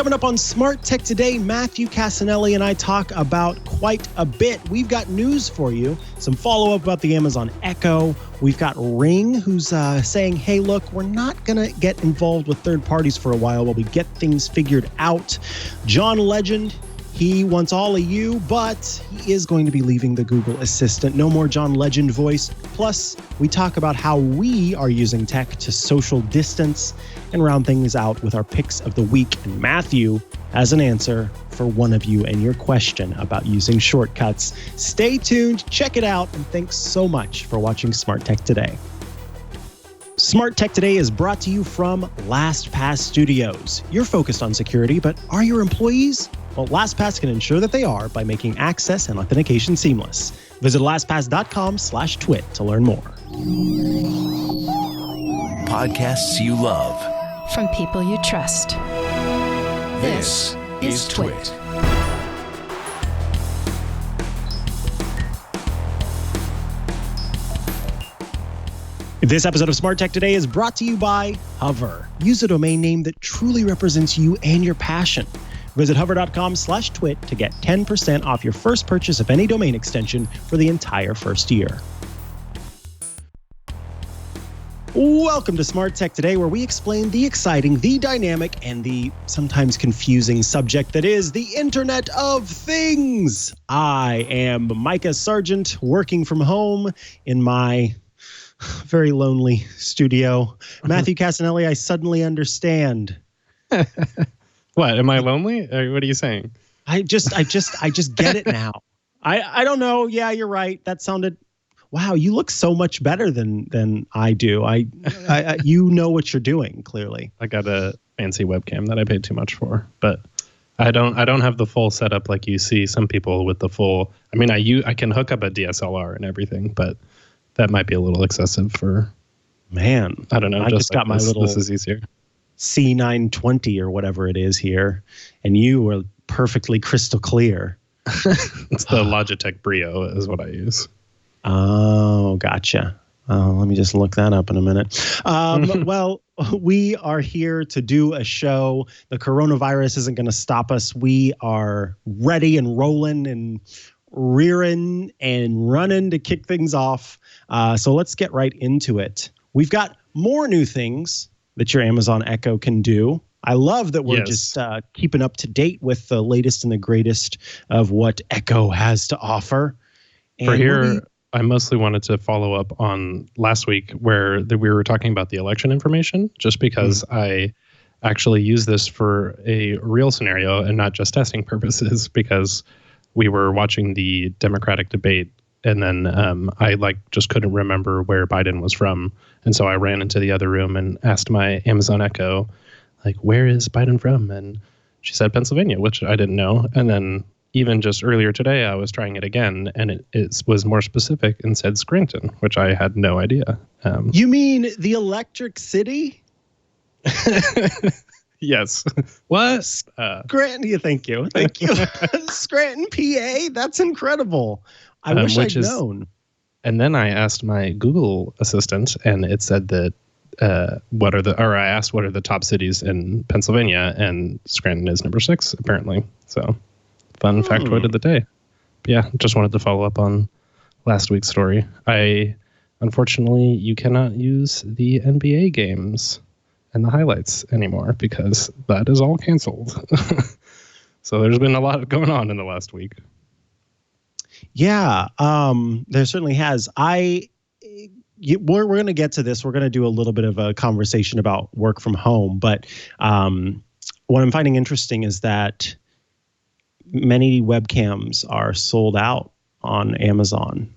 Coming up on Smart Tech Today, Matthew Cassinelli and I talk about quite a bit. We've got news for you, some follow-up about the Amazon Echo. We've got Ring, who's saying, hey, look, we're not going to get involved with third parties for a while we get things figured out. John Legend, he wants all of you, but he is going to be leaving the Google Assistant. No more John Legend voice. Plus, we talk about how we are using tech to social distance and round things out with our picks of the week. And Matthew has an answer for one of you and your question about using shortcuts. Stay tuned, check it out, and thanks so much for watching Smart Tech Today. Smart Tech Today is brought to you from LastPass Studios. You're focused on security, but are your employees? Well, LastPass can ensure that they are by making access and authentication seamless. Visit lastpass.com/twit to learn more. Podcasts you love. From people you trust. This is Twit. This episode of Smart Tech Today is brought to you by Hover. Use a domain name that truly represents you and your passion. Visit hover.com/twit to get 10% off your first purchase of any domain extension for the entire first year. Welcome to Smart Tech Today, where we explain the exciting, the dynamic, and the sometimes confusing subject that is the Internet of Things. I am Mikah Sargent, working from home in my very lonely studio. Matthew Cassinelli, I suddenly understand. What? Am I lonely? What are you saying? I just get it now. I don't know. Yeah, you're right. That sounded. Wow, you look so much better than I do. I you know what you're doing, clearly. I got a fancy webcam that I paid too much for, but I don't have the full setup like you see some people with the full. I mean, I can hook up a DSLR and everything, but that might be a little excessive for. Man, I don't know. I just got my little. This is easier. C920 or whatever it is here, and you were perfectly crystal clear. It's the Logitech Brio is what I use. Oh, gotcha. Let me just look that up in a minute. Well, we are here to do a show. The coronavirus isn't going to stop us. We are ready and rolling and rearing and running to kick things off. So let's get right into it. We've got more new things that your Amazon Echo can do. I love that we're just keeping up to date with the latest and the greatest of what Echo has to offer. And for here, I mostly wanted to follow up on last week where we were talking about the election information, just because I actually use this for a real scenario and not just testing purposes, because we were watching the Democratic debate and then I just couldn't remember where Biden was from. And so I ran into the other room and asked my Amazon Echo, where is Biden from? And she said Pennsylvania, which I didn't know. And then even just earlier today, I was trying it again, and it was more specific and said Scranton, which I had no idea. You mean the Electric City? Yes. What? Scranton, thank you. Thank you. Scranton, PA? That's incredible. I wish I'd known. And then I asked my Google Assistant, and it said that I asked what are the top cities in Pennsylvania, and Scranton is number 6, apparently. So fun factoid of the day. But yeah, just wanted to follow up on last week's story. Unfortunately, you cannot use the NBA games and the highlights anymore because that is all canceled. So there's been a lot going on in the last week. Yeah, there certainly has. We're going to get to this. We're going to do a little bit of a conversation about work from home. But what I'm finding interesting is that many webcams are sold out on Amazon.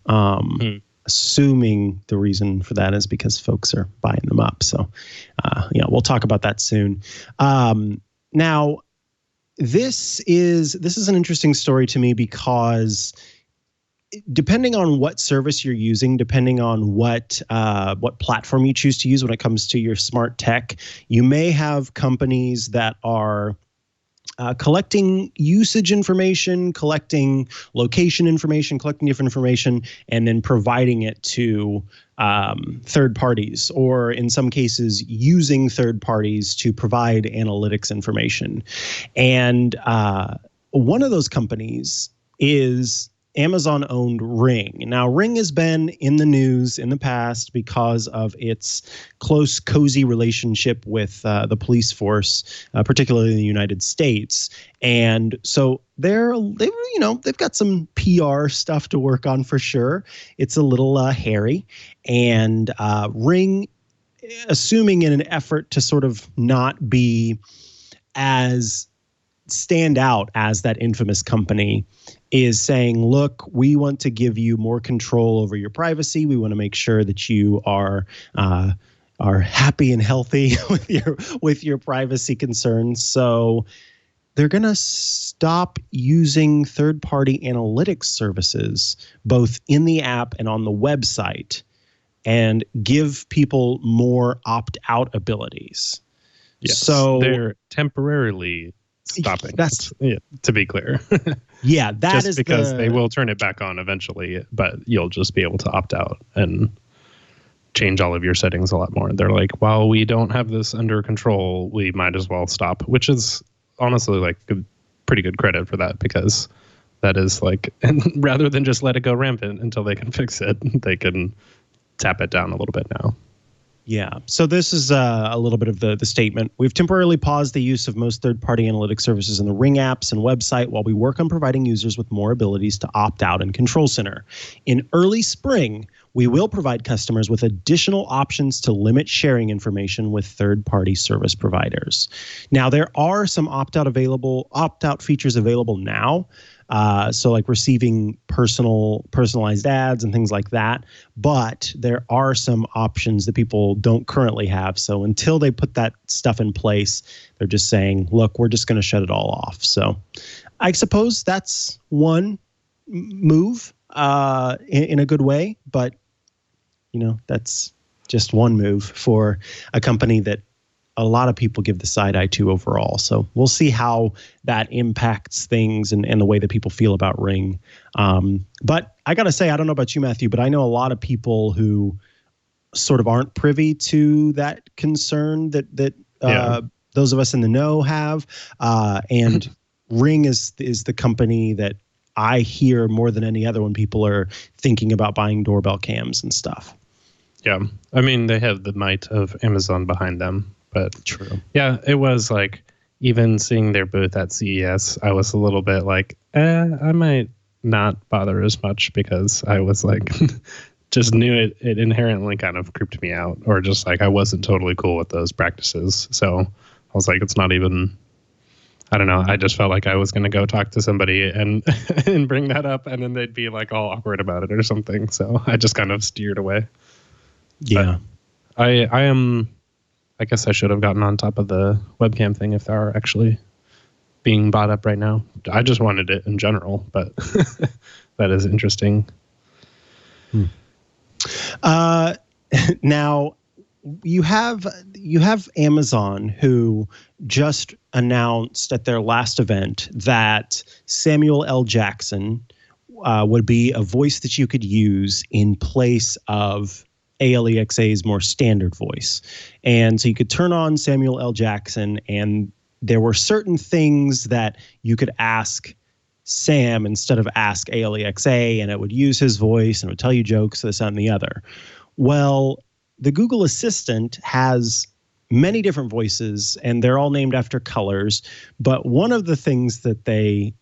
Assuming the reason for that is because folks are buying them up. So, we'll talk about that soon. Now, this is an interesting story to me because depending on what service you're using, depending on what platform you choose to use when it comes to your smart tech, you may have companies that are collecting usage information, collecting location information, collecting different information, and then providing it to third parties, or in some cases using third parties to provide analytics information. And one of those companies is Amazon-owned Ring. Now, Ring has been in the news in the past because of its close, cozy relationship with the police force, particularly in the United States. And so they've got some PR stuff to work on for sure. It's a little hairy. And Ring, assuming in an effort to sort of not be as stand out as that infamous company, is saying, look, we want to give you more control over your privacy. We want to make sure that you are happy and healthy with your privacy concerns. So they're going to stop using third-party analytics services, both in the app and on the website, and give people more opt-out abilities. Yes, so they're temporarily stopping. To be clear. Yeah, that is because they will turn it back on eventually, but you'll just be able to opt out and change all of your settings a lot more. They're like, while we don't have this under control, we might as well stop, which is honestly like pretty good credit for that, because that is like, and rather than just let it go rampant until they can fix it, they can tap it down a little bit now. Yeah. So this is a little bit of the statement. We've temporarily paused the use of most third-party analytics services in the Ring apps and website while we work on providing users with more abilities to opt out in Control Center. In early spring, we will provide customers with additional options to limit sharing information with third-party service providers. Now, there are some opt-out features available now. So like receiving personalized ads and things like that. But there are some options that people don't currently have. So until they put that stuff in place, they're just saying, look, we're just going to shut it all off. So I suppose that's one move in a good way. But, that's just one move for a company that a lot of people give the side eye to overall. So we'll see how that impacts things and the way that people feel about Ring. But I got to say, I don't know about you, Matthew, but I know a lot of people who sort of aren't privy to that concern that those of us in the know have. And Ring is the company that I hear more than any other when people are thinking about buying doorbell cams and stuff. Yeah. I mean, they have the might of Amazon behind them. But true. Yeah, it was like, even seeing their booth at CES, I was a little bit like, I might not bother as much, because I was like, just knew it inherently kind of creeped me out, or just like I wasn't totally cool with those practices. So I was like, it's not even, I don't know. I just felt like I was going to go talk to somebody and and bring that up, and then they'd be like all awkward about it or something. So I just kind of steered away. Yeah. But I guess I should have gotten on top of the webcam thing if they are actually being bought up right now. I just wanted it in general, but that is interesting. Now, you have Amazon, who just announced at their last event that Samuel L. Jackson would be a voice that you could use in place of ALEXA's more standard voice. And so you could turn on Samuel L. Jackson, and there were certain things that you could ask Sam instead of ask ALEXA, and it would use his voice and it would tell you jokes, this, that, and the other. Well, the Google Assistant has many different voices, and they're all named after colors. But one of the things that they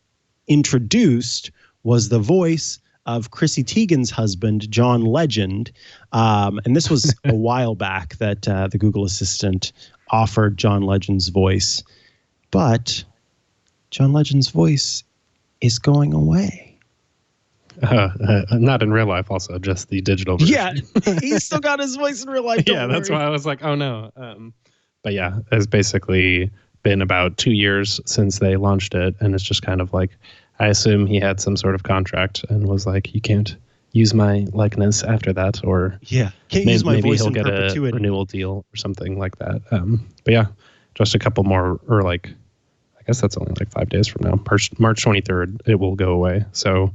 introduced was the voice of Chrissy Teigen's husband, John Legend. And this was a while back that the Google Assistant offered John Legend's voice. But John Legend's voice is going away. Not in real life, also, just the digital version. Yeah, he's still got his voice in real life. Yeah, that's why I was like, oh no. But yeah, it's basically been about 2 years since they launched it. And it's just kind of like, I assume he had some sort of contract and was like, you can't use my likeness after that, or can't use my voice maybe he'll get a renewal deal or something like that. But yeah, just a couple more, or like, I guess that's only like 5 days from now. March 23rd, it will go away. So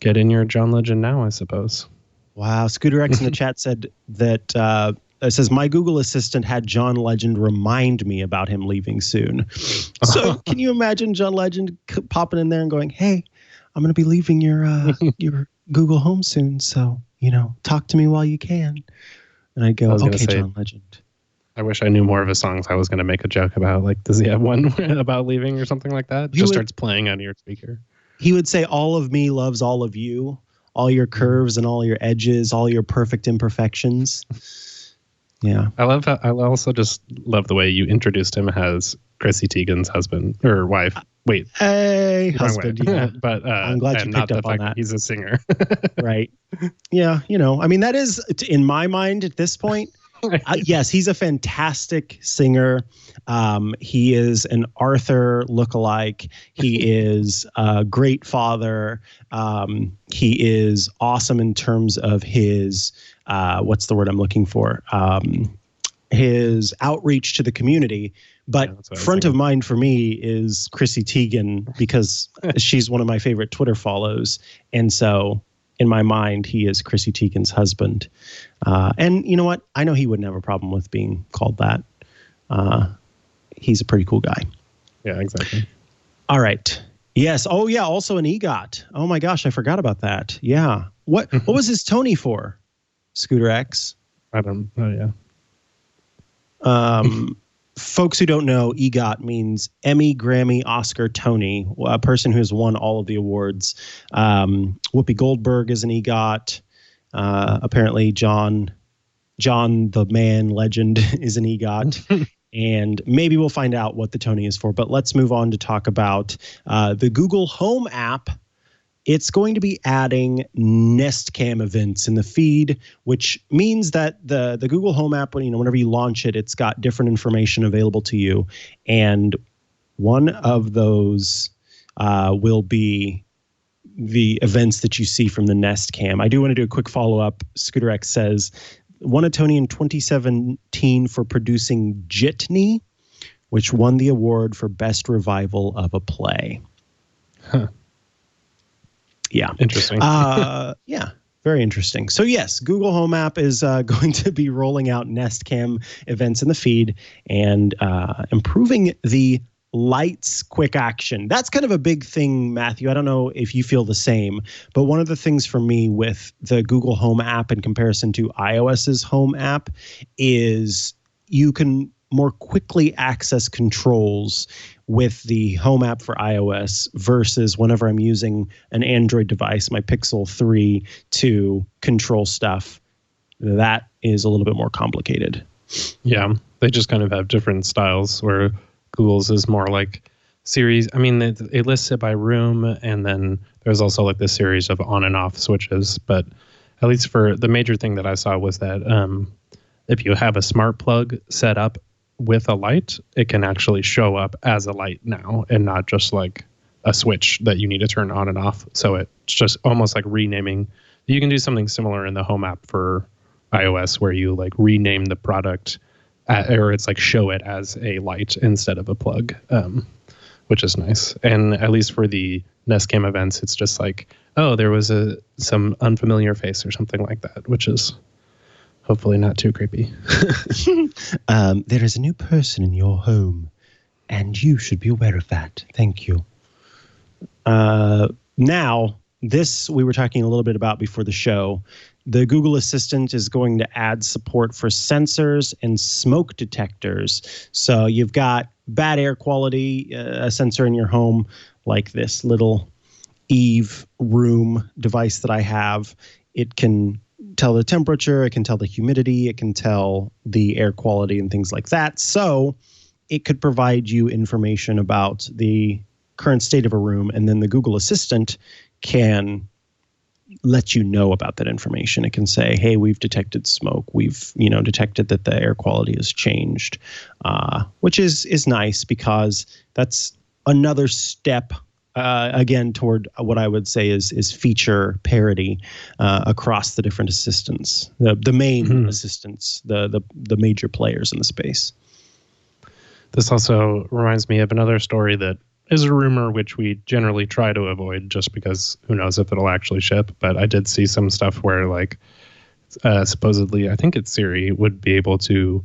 get in your John Legend now, I suppose. Wow. Scooter X in the chat said that it says, my Google Assistant had John Legend remind me about him leaving soon. So can you imagine John Legend popping in there and going, hey, I'm going to be leaving your Google Home soon. So, talk to me while you can. And I'd go, okay, John Legend. I wish I knew more of his songs. I was going to make a joke about, like, does he have one about leaving or something like that? Just starts playing on your speaker. He would say, all of me loves all of you, all your curves and all your edges, all your perfect imperfections. Yeah. I also just love the way you introduced him as Chrissy Teigen's husband or wife. Wait. Hey, husband. Yeah. But I'm glad you picked up on that. He's a singer. Right. Yeah. That is, in my mind at this point, yes, he's a fantastic singer. He is an Arthur lookalike. He is a great father. He is awesome in terms of his, what's the word I'm looking for? His outreach to the community. But front of mind for me is Chrissy Teigen because she's one of my favorite Twitter follows. And so in my mind, he is Chrissy Teigen's husband. And you know what? I know he wouldn't have a problem with being called that. He's a pretty cool guy. Yeah, exactly. All right. Yes. Oh, yeah. Also an EGOT. Oh, my gosh. I forgot about that. Yeah. What was his Tony for? Scooter X? I don't know. Yeah. Folks who don't know, EGOT means Emmy, Grammy, Oscar, Tony, a person who has won all of the awards. Whoopi Goldberg is an EGOT. Apparently John the Man Legend is an EGOT. And maybe we'll find out what the Tony is for. But let's move on to talk about the Google Home app. It's going to be adding Nest Cam events in the feed, which means that the Google Home app, whenever you launch it, it's got different information available to you. And one of those will be the events that you see from the Nest Cam. I do want to do a quick follow-up. Scooter X says, won a Tony in 2017 for producing Jitney, which won the award for Best Revival of a Play. Huh. Yeah. Interesting. Yeah. Very interesting. So yes, Google Home app is going to be rolling out Nest Cam events in the feed and improving the lights quick action. That's kind of a big thing, Matthew. I don't know if you feel the same, but one of the things for me with the Google Home app in comparison to iOS's Home app is you can more quickly access controls with the Home app for iOS versus whenever I'm using an Android device, my Pixel 3, to control stuff. That is a little bit more complicated. Yeah, they just kind of have different styles where Google's is more like series. I mean, it lists it by room, and then there's also like this series of on and off switches. But at least for the major thing that I saw was that if you have a smart plug set up with a light, it can actually show up as a light now and not just like a switch that you need to turn on and off. So it's just almost like renaming. You can do something similar in the Home app for iOS where you like rename the product or it's like show it as a light instead of a plug, which is nice. And at least for the Nest Cam events, it's just like, oh, there was some unfamiliar face or something like that, which is hopefully not too creepy. There is a new person in your home, and you should be aware of that. Thank you. Now, this we were talking a little bit about before the show. The Google Assistant is going to add support for sensors and smoke detectors. So you've got bad air quality, a sensor in your home, like this little Eve Room device that I have. It can tell the temperature, it can tell the humidity, it can tell the air quality and things like that. So it could provide you information about the current state of a room, and then the Google Assistant can let you know about that information. It can say, hey, we've detected smoke. We've, detected that the air quality has changed, which is nice because that's another step again, toward what I would say is feature parity across the different assistants, the main assistants, the major players in the space. This also reminds me of another story that is a rumor which we generally try to avoid just because who knows if it'll actually ship. But I did see some stuff where like supposedly, I think it's Siri would be able to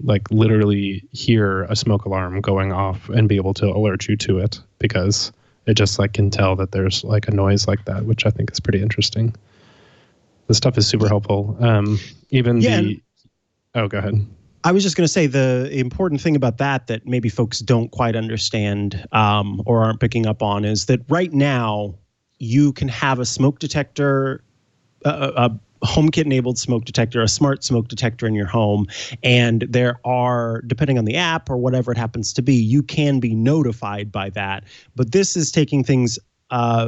like literally hear a smoke alarm going off and be able to alert you to it because it just like can tell that there's like a noise like that, which I think is pretty interesting. The stuff is super helpful. Oh, go ahead. I was just going to say the important thing about that maybe folks don't quite understand or aren't picking up on is that right now you can have a smoke detector, a HomeKit-enabled smoke detector, a smart smoke detector in your home, and there are, depending on the app or whatever it happens to be, you can be notified by that. But this is taking things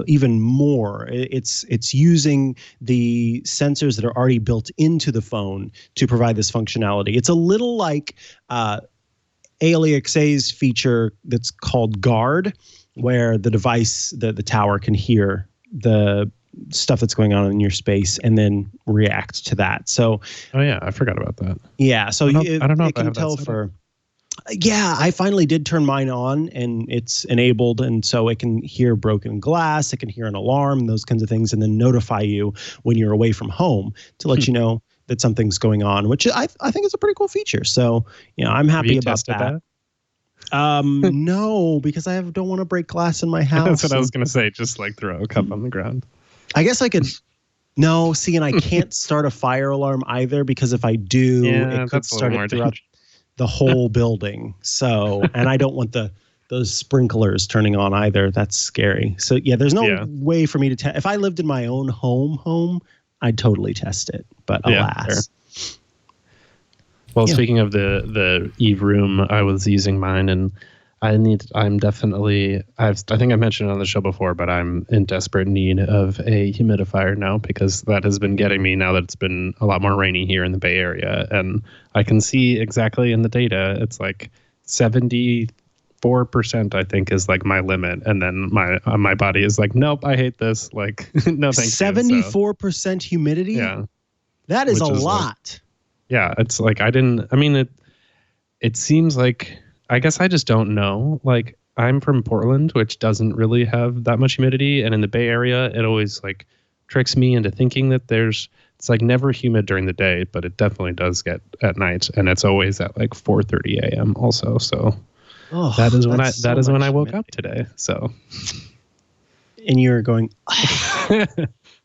even more. It's using the sensors that are already built into the phone to provide this functionality. It's a little like ALEXA's feature that's called Guard, where the device, the tower can hear the stuff that's going on in your space and then react to that. So, oh yeah, I forgot about that. Yeah, so I don't know if I can have tell that for. Yeah, I finally did turn mine on and it's enabled. And so it can hear broken glass, it can hear an alarm, those kinds of things, and then notify you when you're away from home to let you know that something's going on, which I think is a pretty cool feature. So, I'm happy about that. No, because I don't want to break glass in my house. That's what I was going to say. Just like throw a cup on the ground. I guess I could. No, see, and I can't start a fire alarm either because if I do, it could start it throughout the whole building. So, and I don't want those sprinklers turning on either. That's scary. So yeah, there's no way for me to test. If I lived in my own home, I'd totally test it. But alas. Fair. Well, speaking of the Eve room, I was using mine and I think I mentioned it on the show before, but I'm in desperate need of a humidifier now because that has been getting me now that it's been a lot more rainy here in the Bay Area. And I can see exactly in the data, it's like 74%, I think, is like my limit. And then my body is like, nope, I hate this. Like, no, thank you. 74% humidity? Yeah. That is a lot. It's like, it seems like, I guess I just don't know. Like, I'm from Portland, which doesn't really have that much humidity. And in the Bay Area, it always like tricks me into thinking that it's like never humid during the day, but it definitely does get at night. And it's always at like 4:30 a.m. also. So that is when I woke up today. So. And you're going. I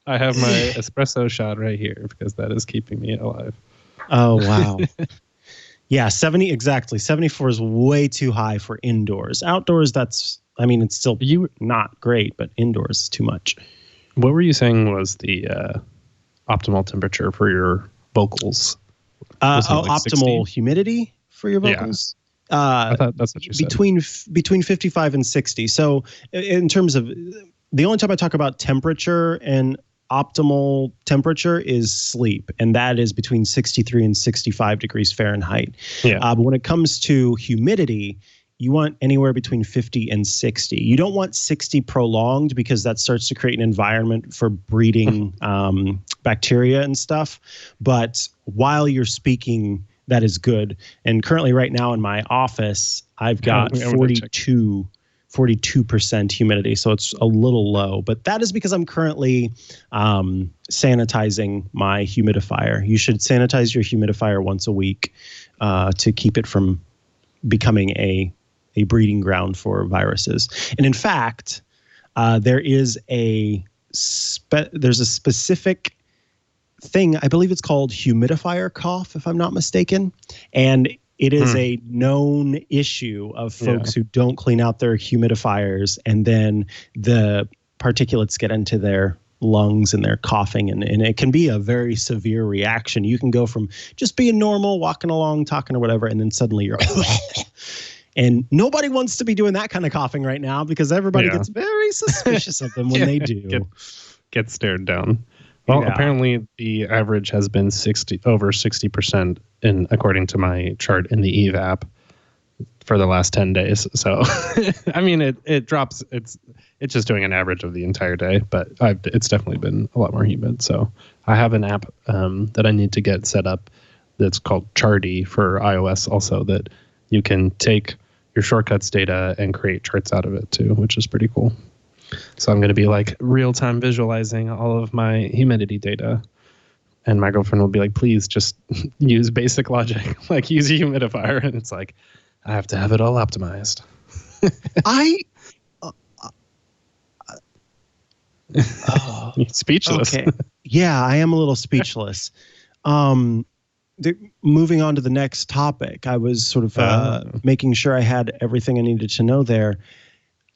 have my espresso shot right here because that is keeping me alive. Oh, wow. Yeah, 74 is way too high for indoors. Outdoors, it's still not great, but indoors is too much. What were you saying was the optimal temperature for your vocals? Optimal humidity for your vocals? Yeah. I thought that's what you said. Between 55 and 60. So in terms of, the only time I talk about temperature and optimal temperature is sleep, and that is between 63 and 65 degrees Fahrenheit. Yeah. But when it comes to humidity, you want anywhere between 50 and 60. You don't want 60 prolonged because that starts to create an environment for breeding bacteria and stuff. But while you're speaking, that is good. And currently right now in my office, I've got 42% humidity, so it's a little low. But that is because I'm currently sanitizing my humidifier. You should sanitize your humidifier once a week to keep it from becoming a breeding ground for viruses. And in fact, there's a specific thing, I believe it's called humidifier cough, if I'm not mistaken. And it is a known issue of folks who don't clean out their humidifiers, and then the particulates get into their lungs and they're coughing, and it can be a very severe reaction. You can go from just being normal, walking along, talking or whatever, and then suddenly you're and nobody wants to be doing that kind of coughing right now because everybody gets very suspicious of them when they do. Get stared down. Well, apparently the average has been over 60% according to my chart in the Eve app for the last 10 days. So, it drops. It's just doing an average of the entire day, but it's definitely been a lot more humid. So I have an app that I need to get set up that's called Charty for iOS also, that you can take your shortcuts data and create charts out of it too, which is pretty cool. So I'm going to be like real-time visualizing all of my humidity data. And my girlfriend will be like, please just use basic logic, like use a humidifier. And it's like, I have to have it all optimized. Speechless. Okay. Yeah, I am a little speechless. Moving on to the next topic, I was sort of making sure I had everything I needed to know there.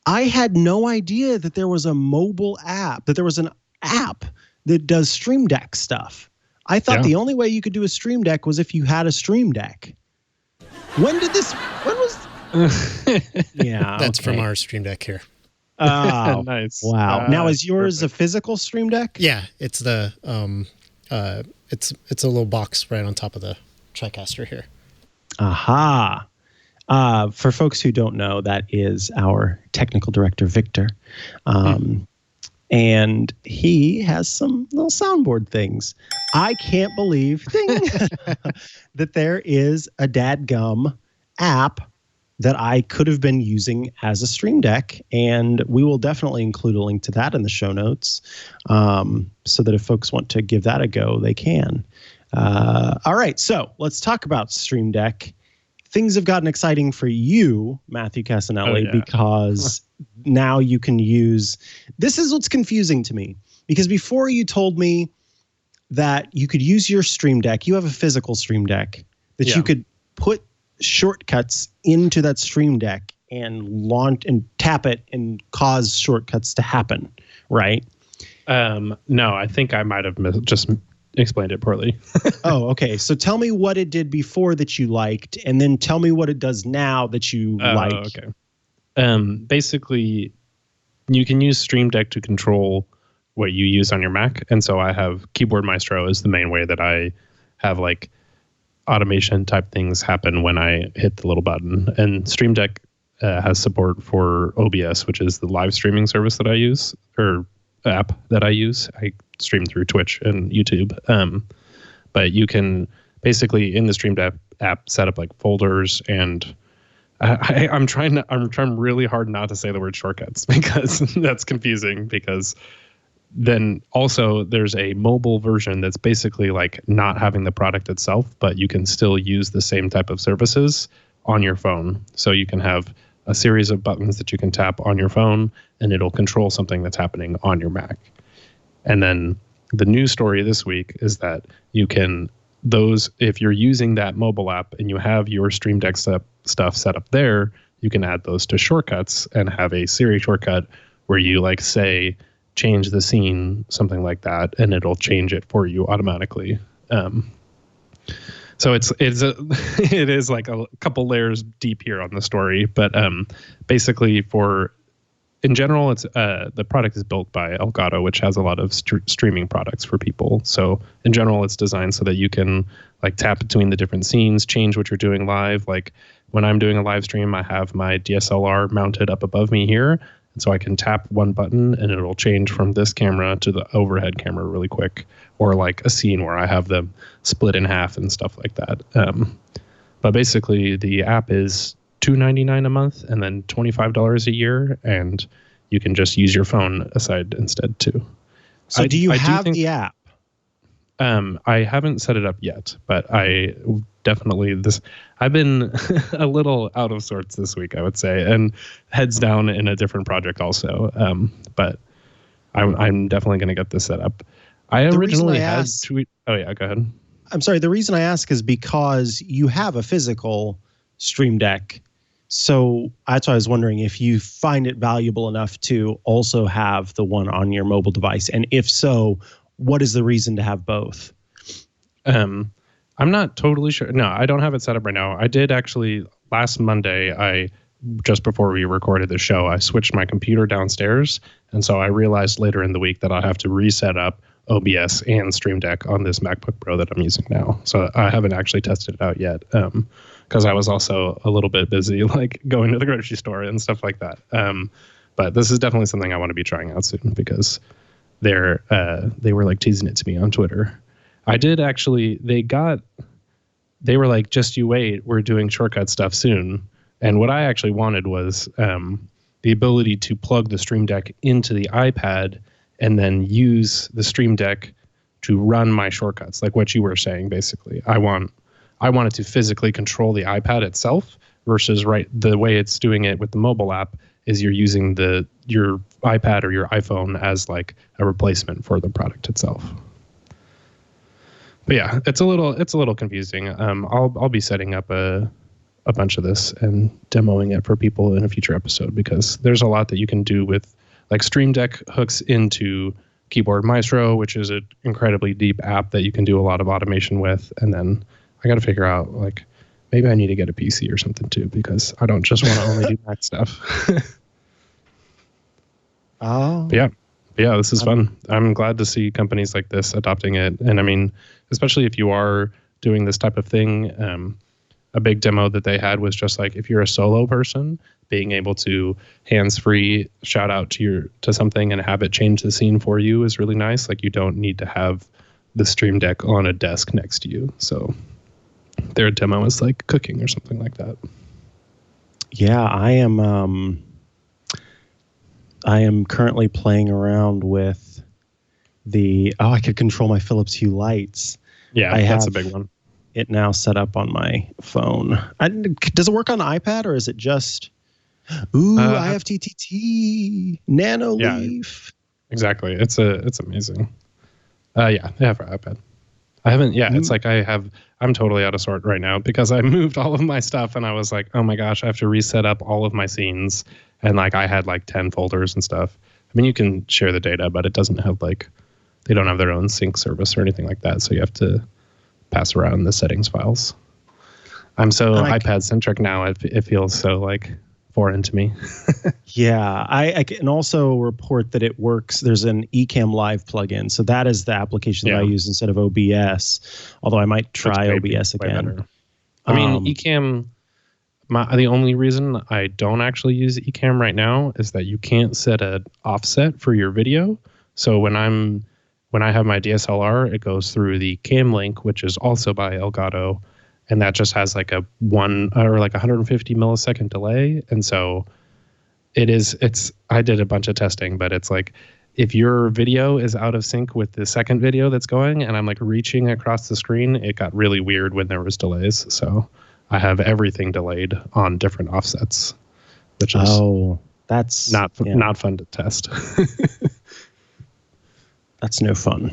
I had no idea that there was a mobile app, that there was an app that does Stream Deck stuff. I thought the only way you could do a Stream Deck was if you had a Stream Deck. When was... Yeah, that's from our Stream Deck here. Oh, nice. Wow. Now, is yours a physical Stream Deck? Yeah, it's the it's a little box right on top of the TriCaster here. Aha. For folks who don't know, that is our technical director, Victor. And he has some little soundboard things. I can't believe that there is a dadgum app that I could have been using as a Stream Deck. And we will definitely include a link to that in the show notes so that if folks want to give that a go, they can. All right, so let's talk about Stream Deck. Things have gotten exciting for you, Matthew Cassinelli, because now you can use... This is what's confusing to me, because before you told me that you could use your Stream Deck, you have a physical Stream Deck, that you could put shortcuts into that Stream Deck and launch and tap it and cause shortcuts to happen, right? No, I think I might have just explained it poorly. Oh, okay. So tell me what it did before that you liked, and then tell me what it does now that you like. Okay. Basically, you can use Stream Deck to control what you use on your Mac. And so I have Keyboard Maestro is the main way that I have like automation type things happen when I hit the little button. And Stream Deck has support for OBS, which is the live streaming service that I use, or app that I use. I stream through Twitch and YouTube. But you can basically in the Stream Deck app set up like folders, and I'm trying really hard not to say the word shortcuts because that's confusing, because then also there's a mobile version that's basically like not having the product itself, but you can still use the same type of services on your phone. So you can have a series of buttons that you can tap on your phone and it'll control something that's happening on your Mac. And then the news story this week is that you can, if you're using that mobile app and you have your Stream Deck stuff set up there, you can add those to shortcuts and have a Siri shortcut where you like say, change the scene, something like that, and it'll change it for you automatically. So it is like a couple layers deep here on the story, but basically in general, it's the product is built by Elgato, which has a lot of streaming products for people. So in general, it's designed so that you can like tap between the different scenes, change what you're doing live. Like when I'm doing a live stream, I have my DSLR mounted up above me here. And so I can tap one button and it'll change from this camera to the overhead camera really quick, or like a scene where I have them split in half and stuff like that. But basically the app is $2.99 a month and then $25 a year, and you can just use your phone aside instead too. So do you have the app? I haven't set it up yet, but I definitely I've been a little out of sorts this week, I would say, and heads down in a different project also. But I'm definitely going to get this set up. I originally had tweet. Oh yeah, go ahead. I'm sorry. The reason I ask is because you have a physical Stream Deck. So that's why I was wondering if you find it valuable enough to also have the one on your mobile device. And if so, what is the reason to have both? I'm not totally sure. No, I don't have it set up right now. I did actually last Monday. Just before we recorded the show, I switched my computer downstairs. And so I realized later in the week that I'll have to reset up OBS and Stream Deck on this MacBook Pro that I'm using now. So I haven't actually tested it out yet because I was also a little bit busy like going to the grocery store and stuff like that. But this is definitely something I want to be trying out soon because they were like teasing it to me on Twitter. I did actually, they were like, just you wait, we're doing shortcut stuff soon. And what I actually wanted was the ability to plug the Stream Deck into the iPad and then use the Stream Deck to run my shortcuts, like what you were saying. Basically, I wanted to physically control the iPad itself versus the way it's doing it with the mobile app is you're using your iPad or your iPhone as like a replacement for the product itself. But yeah, it's a little confusing. I'll be setting up a bunch of this and demoing it for people in a future episode, because there's a lot that you can do with, like, Stream Deck hooks into Keyboard Maestro, which is an incredibly deep app that you can do a lot of automation with. And then I got to figure out, like, maybe I need to get a PC or something too, because I don't just want to only do Mac stuff. Oh. But yeah, this is fun. I'm glad to see companies like this adopting it. And I mean, especially if you are doing this type of thing, a big demo that they had was just like, if you're a solo person, being able to hands-free shout out to something and have it change the scene for you is really nice. Like, you don't need to have the Stream Deck on a desk next to you. So their demo is like cooking or something like that. Yeah, I am currently playing around with I could control my Philips Hue lights. Yeah, that's a big one. It now set up on my phone. Does it work on the iPad, or is it just IFTTT Nano Leaf? Exactly. It's amazing. Yeah, for iPad. I haven't. Yeah, it's like I'm totally out of sort right now because I moved all of my stuff and I was like, oh my gosh, I have to reset up all of my scenes. And like I had like 10 folders and stuff. I mean, you can share the data, but it doesn't have they don't have their own sync service or anything like that. So you have to pass around the settings files. I'm so iPad centric now. It feels so like foreign to me. Yeah, I can also report that it works. There's an Ecamm Live plugin, so that is the application that I use instead of OBS. Although I might try OBS again. Better. I mean, Ecamm. The only reason I don't actually use Ecamm right now is that you can't set an offset for your video. So when I have my DSLR, it goes through the Cam Link, which is also by Elgato. And that just has like a 150 millisecond delay. And so I did a bunch of testing, but it's like, if your video is out of sync with the second video that's going and I'm like reaching across the screen, it got really weird when there was delays. So I have everything delayed on different offsets, which is that's not fun to test. That's no fun.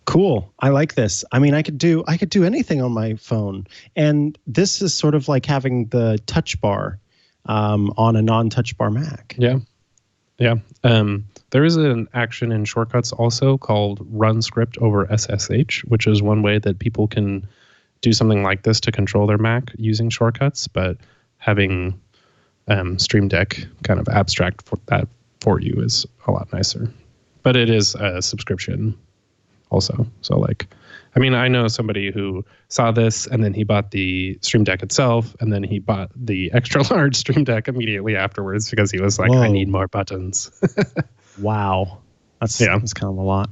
Cool. I like this. I mean, I could do anything on my phone, and this is sort of like having the touch bar on a non-touch bar Mac. Yeah. There is an action in shortcuts also called Run Script over SSH, which is one way that people can do something like this to control their Mac using shortcuts, but having Stream Deck kind of abstract for you is a lot nicer. But it is a subscription also. So like, I mean, I know somebody who saw this and then he bought the Stream Deck itself and then he bought the extra large Stream Deck immediately afterwards because he was like, I need more buttons. Wow. That's kind of a lot.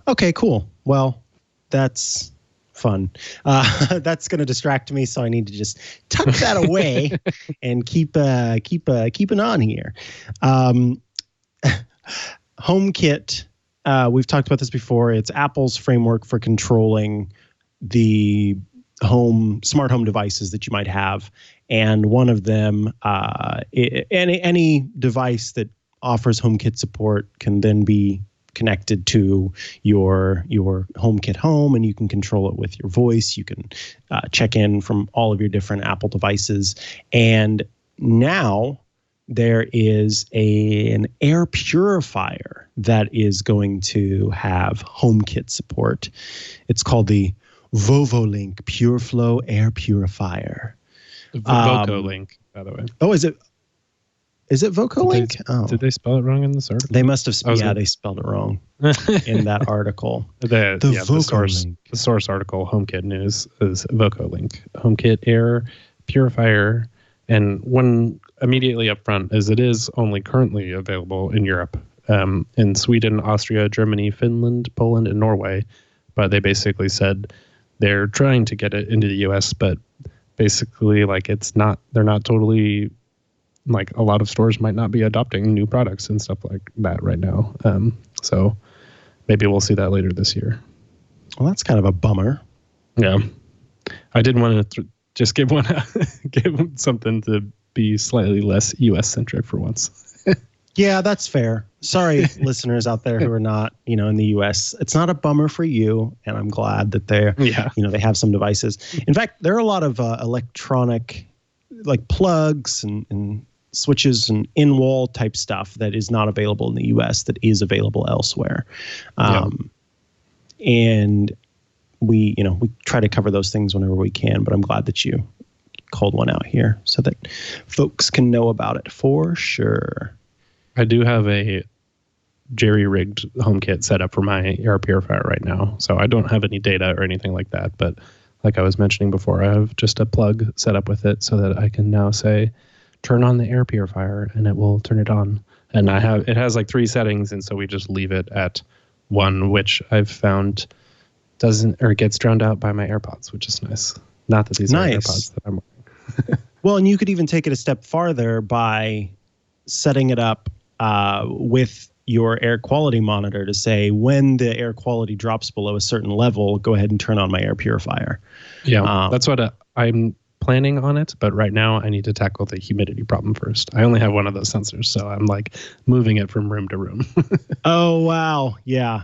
Okay, cool. Well, that's fun. That's going to distract me, so I need to just tuck that away and keep an on here. HomeKit. We've talked about this before. It's Apple's framework for controlling the smart home devices that you might have, and one of them, any device that offers HomeKit support can then be connected to your HomeKit home, and you can control it with your voice. You can check in from all of your different Apple devices, and now there is an air purifier that is going to have HomeKit support. It's called the VovoLink PureFlow Air Purifier. VocoLink, by the way. Oh, is it VocoLink? Did they spell it wrong in this article? They must have. They spelled it wrong in that article. The source article, HomeKit News, is VocoLink, HomeKit Air Purifier. And one immediately up front is it is only currently available in Europe, in Sweden, Austria, Germany, Finland, Poland, and Norway. But they basically said they're trying to get it into the US, but basically like they're not totally, like a lot of stores might not be adopting new products and stuff like that right now. So maybe we'll see that later this year. Well, that's kind of a bummer. Yeah. I did want to just give something to be slightly less US centric for once. Yeah, that's fair. Sorry, listeners out there who are not, in the US. It's not a bummer for you, and I'm glad that they have some devices. In fact, there are a lot of electronic, like plugs and switches and in-wall type stuff that is not available in the US that is available elsewhere. And we try to cover those things whenever we can, but I'm glad that you called one out here so that folks can know about it for sure. I do have a jerry-rigged HomeKit set up for my air purifier right now, so I don't have any data or anything like that. But like I was mentioning before, I have just a plug set up with it so that I can now say, turn on the air purifier, and it will turn it on. And it has like 3 settings, and so we just leave it at 1, which I've found gets drowned out by my AirPods, which is nice. Not that these are AirPods that I'm wearing. Well, and you could even take it a step farther by setting it up with your air quality monitor to say, when the air quality drops below a certain level, go ahead and turn on my air purifier. Yeah, that's what I'm planning on it. But right now I need to tackle the humidity problem first. I only have one of those sensors, so I'm like moving it from room to room. Oh, wow. Yeah.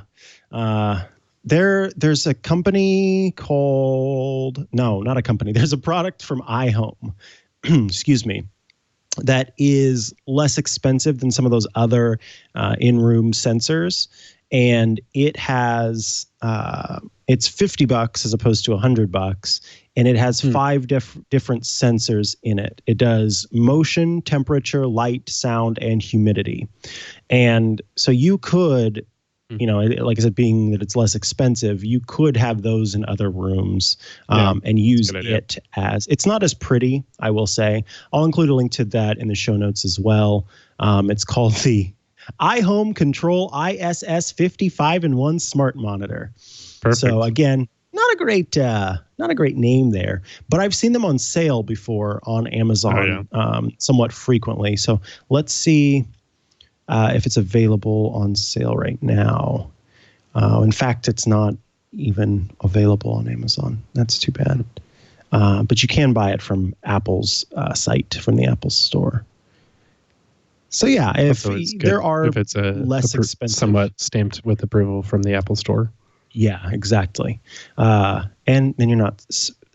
There's a company called, no, not a company. There's a product from iHome, excuse me, that is less expensive than some of those other in-room sensors. And it has, it's $50 as opposed to $100. And it has 5 different sensors in it. It does motion, temperature, light, sound, and humidity. And so you could, like I said, being that it's less expensive, you could have those in other rooms and use it as, it's not as pretty, I will say. I'll include a link to that in the show notes as well. It's called the iHome Control ISS 55-in-1 Smart Monitor. Perfect. So again, not a great name there, but I've seen them on sale before on Amazon somewhat frequently. So let's see if it's available on sale right now. In fact, it's not even available on Amazon. That's too bad. But you can buy it from Apple's site, from the Apple Store. So yeah, if it's less expensive, somewhat stamped with approval from the Apple Store. Yeah, exactly. And then you're not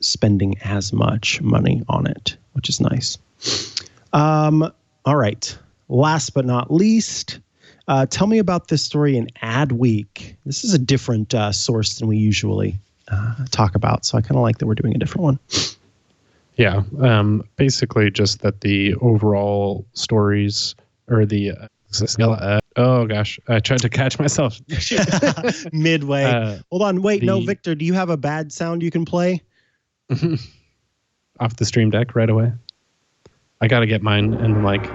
spending as much money on it, which is nice. All right. Last but not least, tell me about this story in Adweek. This is a different source than we usually talk about, so I kind of like that we're doing a different one. Yeah, basically just that the overall stories or the oh gosh, I tried to catch myself midway. Hold on, wait, no, Victor, do you have a bad sound you can play? Off the Stream Deck right away. I got to get mine and like.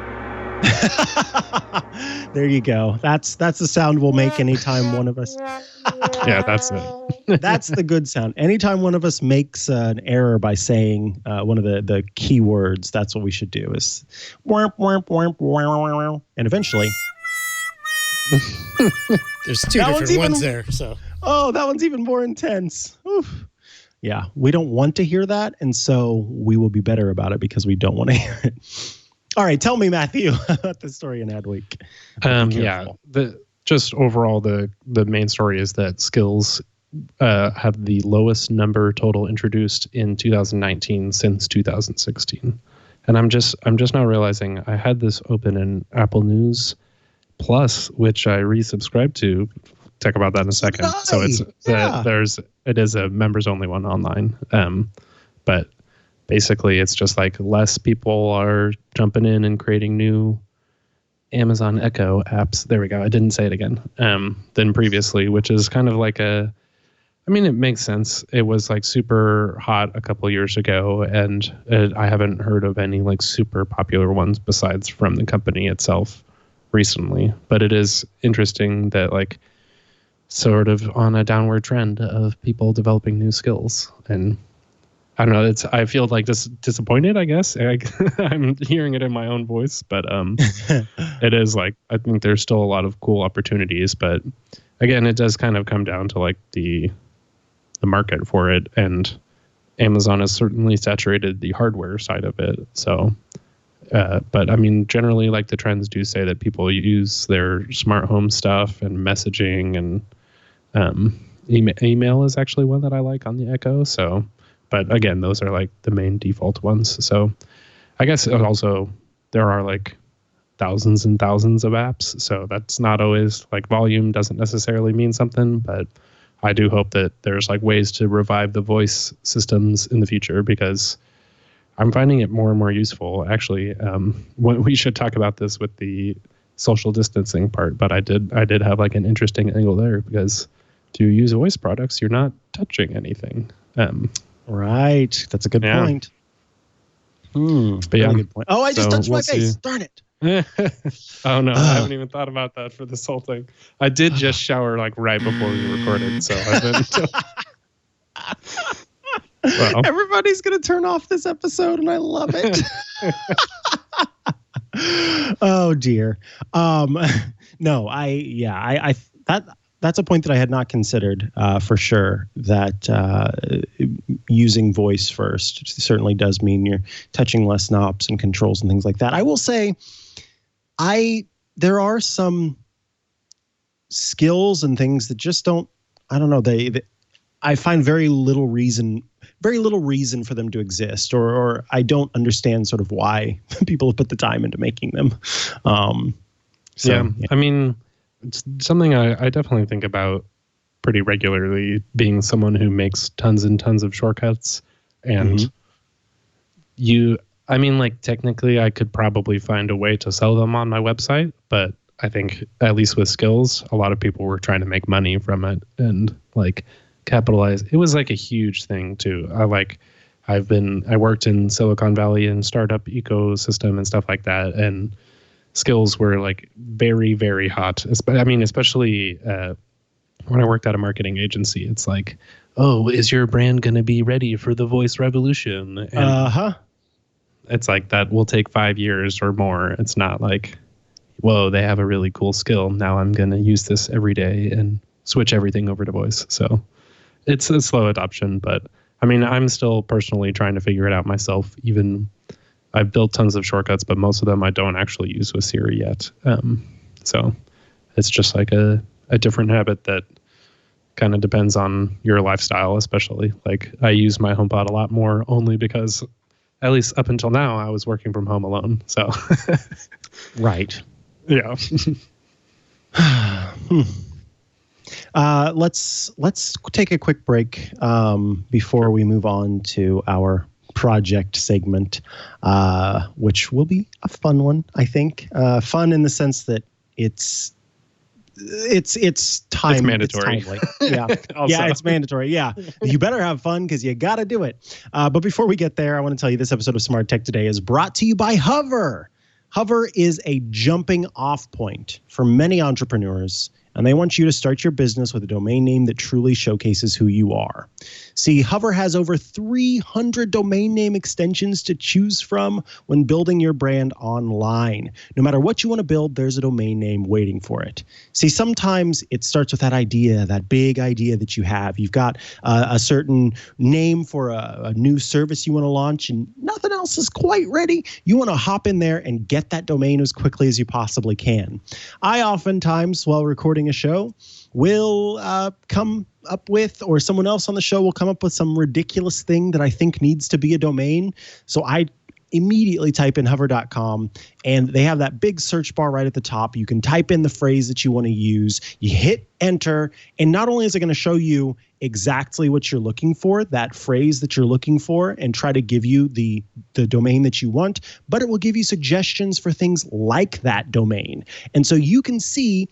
There you go. That's the sound we'll make anytime one of us. Yeah, that's it. That's the good sound. Anytime one of us makes an error by saying one of the key words, that's what we should do is whomp, whomp, whomp, whomp, and eventually. There's 2 different ones there. So. Oh, that one's even more intense. Oof. Yeah, we don't want to hear that, and so we will be better about it because we don't want to hear it. All right, tell me, Matthew, about the story in Adweek. Just overall, the main story is that skills have the lowest number total introduced in 2019 since 2016, and I'm just now realizing I had this open in Apple News Plus, which I resubscribed to. Talk about that in a second. Nice. So it is a members only one online, but. Basically, it's just like less people are jumping in and creating new Amazon Echo apps. There we go. I didn't say it again. Than previously, which is kind of like it makes sense. It was like super hot a couple years ago, and I haven't heard of any like super popular ones besides from the company itself recently. But it is interesting that like sort of on a downward trend of people developing new skills. And I don't know. I feel like disappointed, I guess. I'm hearing it in my own voice, but it is like, I think there's still a lot of cool opportunities, but again, it does kind of come down to like the market for it, and Amazon has certainly saturated the hardware side of it. So, but I mean, generally, like the trends do say that people use their smart home stuff and messaging, and email is actually one that I like on the Echo. So, but again, those are like the main default ones. So I guess also there are like thousands and thousands of apps. So that's not always like volume doesn't necessarily mean something, but I do hope that there's like ways to revive the voice systems in the future, because I'm finding it more and more useful. Actually, we should talk about this with the social distancing part, but I did have like an interesting angle there, because if you use voice products, you're not touching anything. Right. That's a good point. But yeah, good point. Oh, I just touched my face. Darn it. Oh no, I haven't even thought about that for this whole thing. I did just shower like right before we recorded, so I've been well. Everybody's gonna turn off this episode, and I love it. Oh dear. No, that's a point that I had not considered for sure, that using voice first certainly does mean you're touching less knobs and controls and things like that. I will say there are some skills and things that just don't, I don't know, I find very little reason for them to exist, or I don't understand sort of why people have put the time into making them. Yeah, I mean, it's something I definitely think about pretty regularly, being someone who makes tons and tons of shortcuts. And I mean, like, technically I could probably find a way to sell them on my website, but I think at least with skills, a lot of people were trying to make money from it and like capitalize. It was like a huge thing too. I worked in Silicon Valley and startup ecosystem and stuff like that, and skills were like very, very hot. I mean, especially when I worked at a marketing agency, it's like, oh, is your brand going to be ready for the voice revolution? And it's like, that will take 5 years or more. It's not like, whoa, they have a really cool skill. Now I'm going to use this every day and switch everything over to voice. So it's a slow adoption, but I mean, I'm still personally trying to figure it out myself. Even I've built tons of shortcuts, but most of them I don't actually use with Siri yet. So it's just like a different habit that kind of depends on your lifestyle, especially. Like, I use my HomePod a lot more only because, at least up until now, I was working from home alone. So, right. Yeah. Let's take a quick break before we move on to our project segment, which will be a fun one, I think. Fun in the sense that it's time. It's mandatory. It's timely. Yeah. Yeah, it's mandatory. Yeah. You better have fun because you got to do it. But before we get there, I want to tell you this episode of Smart Tech Today is brought to you by Hover. Hover is a jumping off point for many entrepreneurs, and they want you to start your business with a domain name that truly showcases who you are. See, Hover has over 300 domain name extensions to choose from when building your brand online. No matter what you want to build, there's a domain name waiting for it. See, sometimes it starts with that idea, that big idea that you have. You've got a certain name for a new service you want to launch, and nothing else is quite ready. You want to hop in there and get that domain as quickly as you possibly can. I oftentimes, while recording a show, will come up with, or someone else on the show will come up with some ridiculous thing that I think needs to be a domain. So I immediately type in hover.com, and they have that big search bar right at the top. You can type in the phrase that you want to use. You hit enter, and not only is it going to show you exactly what you're looking for, that phrase that you're looking for, and try to give you the domain that you want, but it will give you suggestions for things like that domain. And so you can see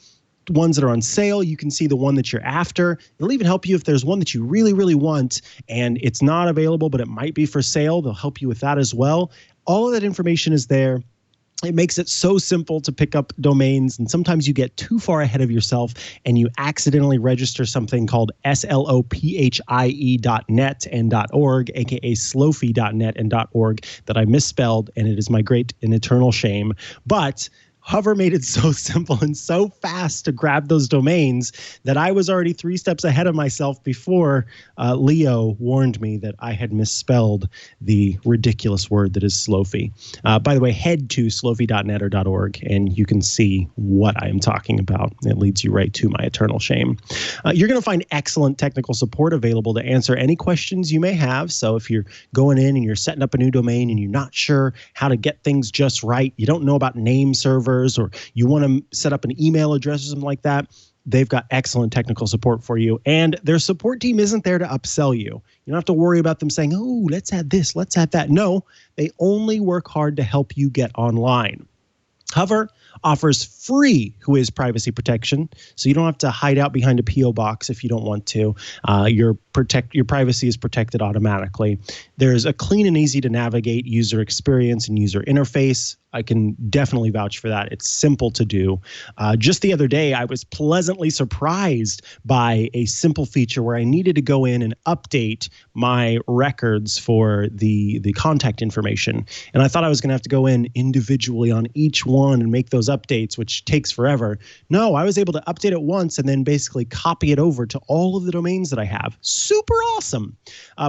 ones that are on sale. You can see the one that you're after. It'll even help you if there's one that you really, really want and it's not available, but it might be for sale. They'll help you with that as well. All of that information is there. It makes it so simple to pick up domains, and sometimes you get too far ahead of yourself and you accidentally register something called slopie.net and .org, aka slofie.net and .org, that I misspelled, and it is my great and eternal shame. But Hover made it so simple and so fast to grab those domains that I was already 3 steps ahead of myself before Leo warned me that I had misspelled the ridiculous word that is Slofie. By the way, head to slofie.net or .org and you can see what I am talking about. It leads you right to my eternal shame. You're going to find excellent technical support available to answer any questions you may have. So if you're going in and you're setting up a new domain and you're not sure how to get things just right, you don't know about name servers, or you want to set up an email address or something like that, they've got excellent technical support for you. And their support team isn't there to upsell you. You don't have to worry about them saying, oh, let's add this, let's add that. No, they only work hard to help you get online. Hover offers free Whois privacy protection, so you don't have to hide out behind a P.O. box if you don't want to. Your privacy is protected automatically. There's a clean and easy to navigate user experience and user interface. I can definitely vouch for that. It's simple to do. Just the other day, I was pleasantly surprised by a simple feature where I needed to go in and update my records for the contact information. And I thought I was going to have to go in individually on each one and make those updates, which takes forever. No, I was able to update it once and then basically copy it over to all of the domains that I have. Super awesome.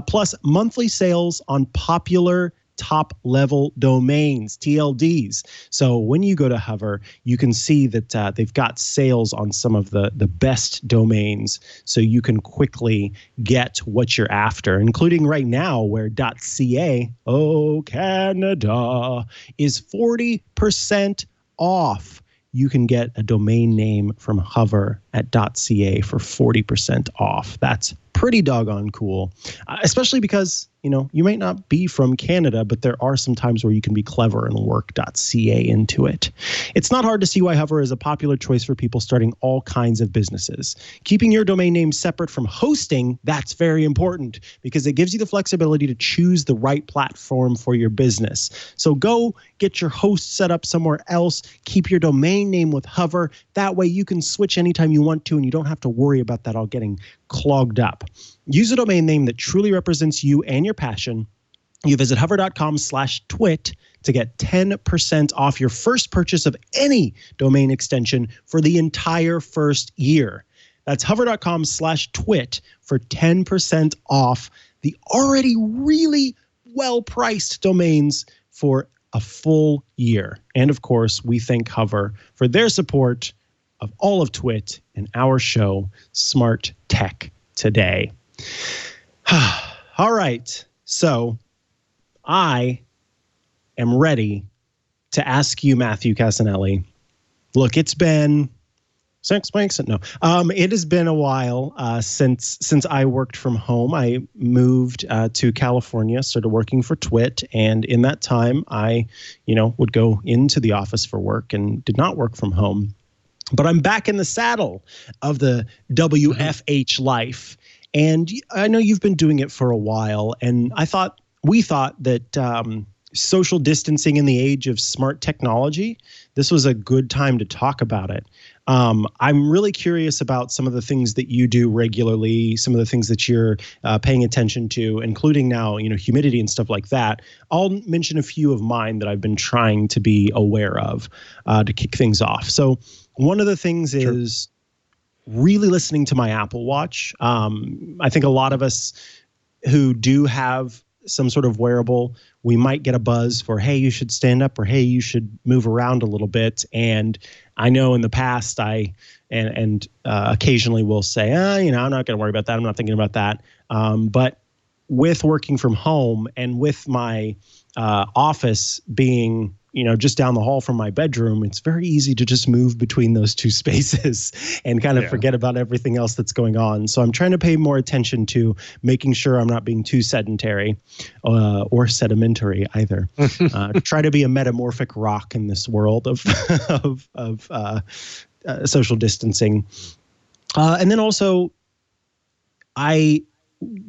Plus, monthly sales on popular top-level domains, TLDs. So when you go to Hover, you can see that they've got sales on some of the best domains, so you can quickly get what you're after, including right now where .ca, oh, Canada, is 40% off. You can get a domain name from Hover at .ca for 40% off. That's pretty doggone cool, especially because, you might not be from Canada, but there are some times where you can be clever and work .ca into it. It's not hard to see why Hover is a popular choice for people starting all kinds of businesses. Keeping your domain name separate from hosting, that's very important because it gives you the flexibility to choose the right platform for your business. So go get your host set up somewhere else. Keep your domain name with Hover. That way you can switch anytime you want to, and you don't have to worry about that all getting clogged up. Use a domain name that truly represents you and your passion. You visit hover.com/twit to get 10% off your first purchase of any domain extension for the entire first year. That's hover.com/twit for 10% off the already really well-priced domains for a full year. And of course, we thank Hover for their support of all of Twit and our show, Smart Tech Today. All right. So I am ready to ask you, Matthew Cassinelli. Look, it's been 6 weeks. No, it has been a while since I worked from home. I moved to California, started working for Twit, and in that time, I, would go into the office for work and did not work from home. But I'm back in the saddle of the WFH life. And I know you've been doing it for a while. And we thought that social distancing in the age of smart technology, this was a good time to talk about it. I'm really curious about some of the things that you do regularly, some of the things that you're paying attention to, including now, humidity and stuff like that. I'll mention a few of mine that I've been trying to be aware of to kick things off. So one of the things is really listening to my Apple Watch. I think a lot of us who do have some sort of wearable, we might get a buzz for, hey, you should stand up, or hey, you should move around a little bit. And I know in the past occasionally will say, I'm not going to worry about that. I'm not thinking about that. But with working from home and with my office being just down the hall from my bedroom, it's very easy to just move between those two spaces and kind of forget about everything else that's going on. So I'm trying to pay more attention to making sure I'm not being too sedentary or sedimentary either. Try to be a metamorphic rock in this world of social distancing. And then also, I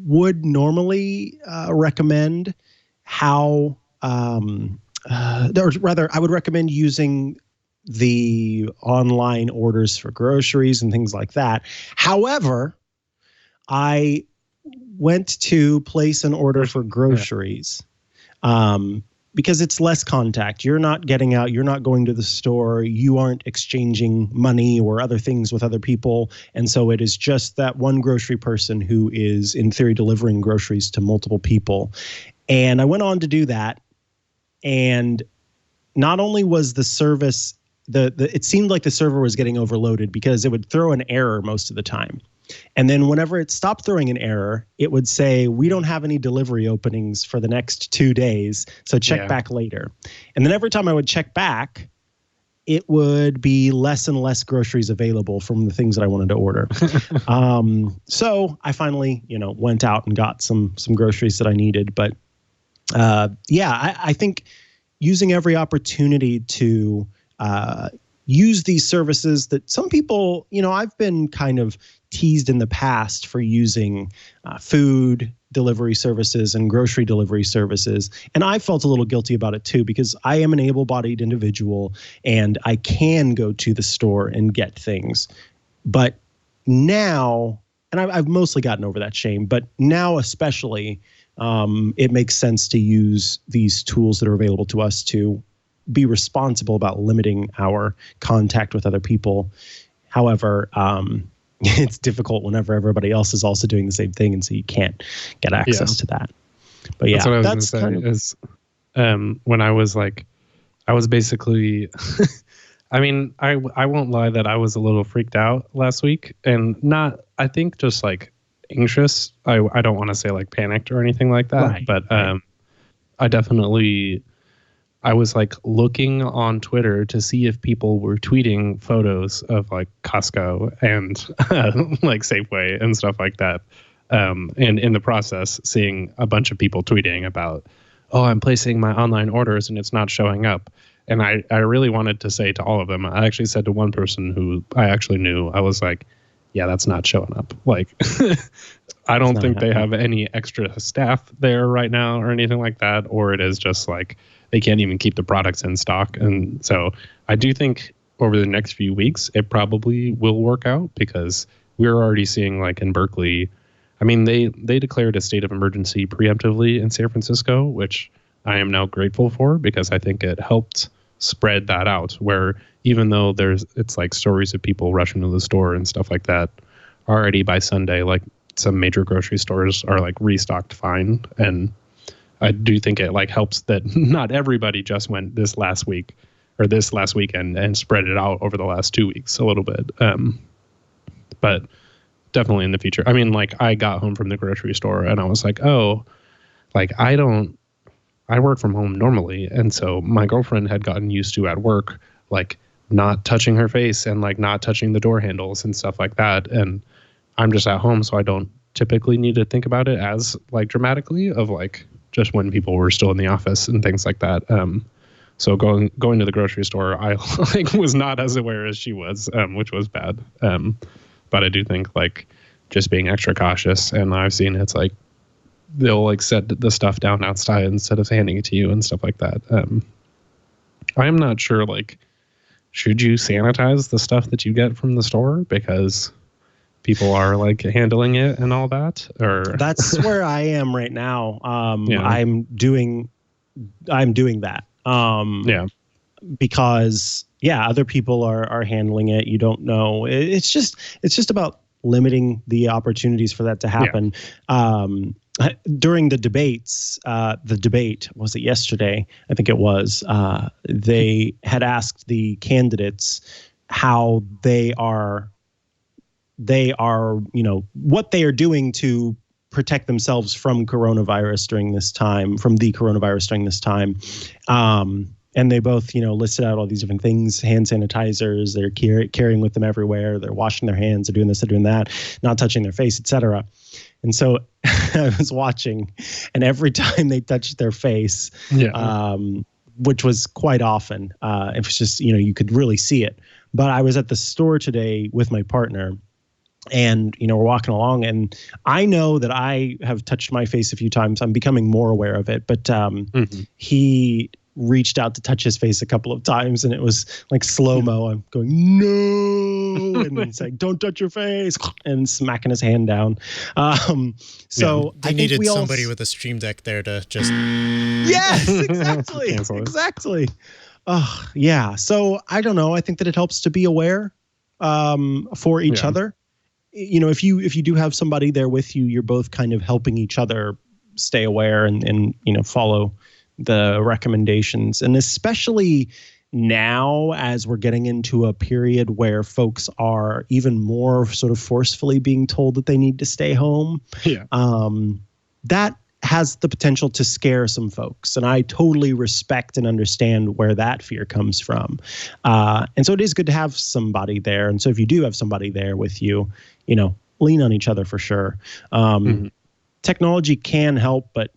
would normally recommend how or rather, I would recommend using the online orders for groceries and things like that. However, I went to place an order for groceries because it's less contact. You're not getting out. You're not going to the store. You aren't exchanging money or other things with other people. And so it is just that one grocery person who is, in theory, delivering groceries to multiple people. And I went on to do that. And not only was the service, it seemed like the server was getting overloaded because it would throw an error most of the time. And then whenever it stopped throwing an error, it would say, we don't have any delivery openings for the next 2 days, so check back later. And then every time I would check back, it would be less and less groceries available from the things that I wanted to order. So I finally, went out and got some groceries that I needed. But I think using every opportunity to use these services that some people, I've been kind of teased in the past for using food delivery services and grocery delivery services. And I felt a little guilty about it too, because I am an able-bodied individual and I can go to the store and get things. But now, and I've mostly gotten over that shame, but now especially, it makes sense to use these tools that are available to us to be responsible about limiting our contact with other people. However, it's difficult whenever everybody else is also doing the same thing, and so you can't get access to that. But yeah, that's what I was going to say. When I was basically, I mean, I won't lie that I was a little freaked out last week, and I think just like anxious. I don't want to say like panicked or anything like that, but I was like looking on Twitter to see if people were tweeting photos of like Costco and like Safeway and stuff like that. And in the process, seeing a bunch of people tweeting about, oh, I'm placing my online orders and it's not showing up. And I really wanted to say to all of them, I actually said to one person who I actually knew, I was like, yeah, that's not showing up. Like, I don't think they have any extra staff there right now or anything like that. Or it is just like, they can't even keep the products in stock. And so I do think over the next few weeks, it probably will work out because we're already seeing like in Berkeley, I mean, they declared a state of emergency preemptively in San Francisco, which I am now grateful for because I think it helped spread that out where even though it's like stories of people rushing to the store and stuff like that, already by Sunday, like some major grocery stores are like restocked fine. And I do think it like helps that not everybody just went this last week or this last weekend and spread it out over the last 2 weeks a little bit. But definitely in the future. I mean, like I got home from the grocery store and I was like, oh, like I work from home normally. And so my girlfriend had gotten used to at work, like not touching her face and like not touching the door handles and stuff like that. And I'm just at home, so I don't typically need to think about it as like dramatically of like just when people were still in the office and things like that. So going to the grocery store, I like was not as aware as she was, which was bad. But I do think like just being extra cautious, and I've seen it's like they'll like set the stuff down outside instead of handing it to you and stuff like that. I'm not sure, like, should you sanitize the stuff that you get from the store because people are like handling it and all that? Or that's where I am right now. I'm doing that. Because other people are handling it. You don't know. It's just about limiting the opportunities for that to happen. During the debates, the debate, was it yesterday? I think it was. They had asked the candidates how they are, what they are doing to protect themselves from coronavirus during this time, And they both, listed out all these different things, hand sanitizers, they're carrying with them everywhere, they're washing their hands, they're doing this, they're doing that, not touching their face, etc. And so I was watching, and every time they touched their face, which was quite often, it was just, you could really see it. But I was at the store today with my partner, and, we're walking along, and I know that I have touched my face a few times. I'm becoming more aware of it, but he reached out to touch his face a couple of times, and it was like slow-mo. I'm going, no, and then saying, don't touch your face, and smacking his hand down. So they I think needed we somebody with a Stream Deck there to just... Yes, exactly. Exactly. Yeah. So I don't know. I think that it helps to be aware for each other. You know, if you do have somebody there with you, you're both kind of helping each other stay aware and you know, follow the recommendations. And especially now, as we're getting into a period where folks are even more sort of forcefully being told that they need to stay home. Yeah. That has the potential to scare some folks. And I totally respect and understand where that fear comes from. And so it is good to have somebody there. And so if you do have somebody there with you, you know, lean on each other for sure. Technology can help, but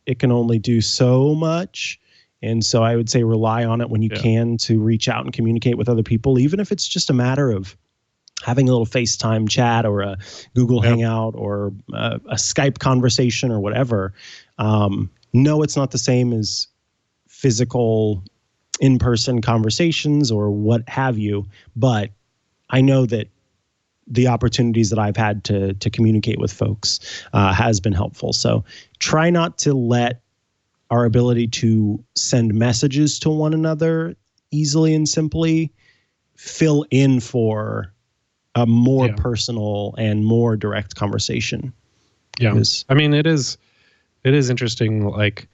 it can only do so much. And so I would say rely on it when you can to reach out and communicate with other people, even if it's just a matter of having a little FaceTime chat or a Google Hangout or a Skype conversation or whatever. No, it's not the same as physical in-person conversations or what have you, but I know that the opportunities that I've had to communicate with folks has been helpful. So try not to let our ability to send messages to one another easily and simply fill in for a more personal and more direct conversation. Yeah. I mean, it is interesting. Like,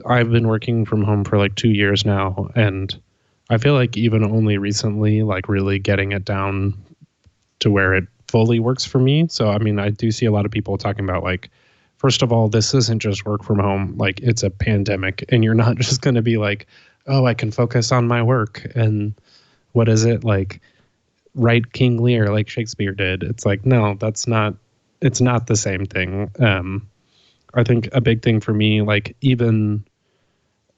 I've been working from home for like 2 years now, and I feel like even only recently, like really getting it down to where it fully works for me. So, I mean, I do see a lot of people talking about like, first of all, this isn't just work from home. Like, it's a pandemic, and you're not just going to be like, oh, I can focus on my work. And what is it like? Write King Lear like Shakespeare did. It's like, no, it's not the same thing. I think a big thing for me, like, even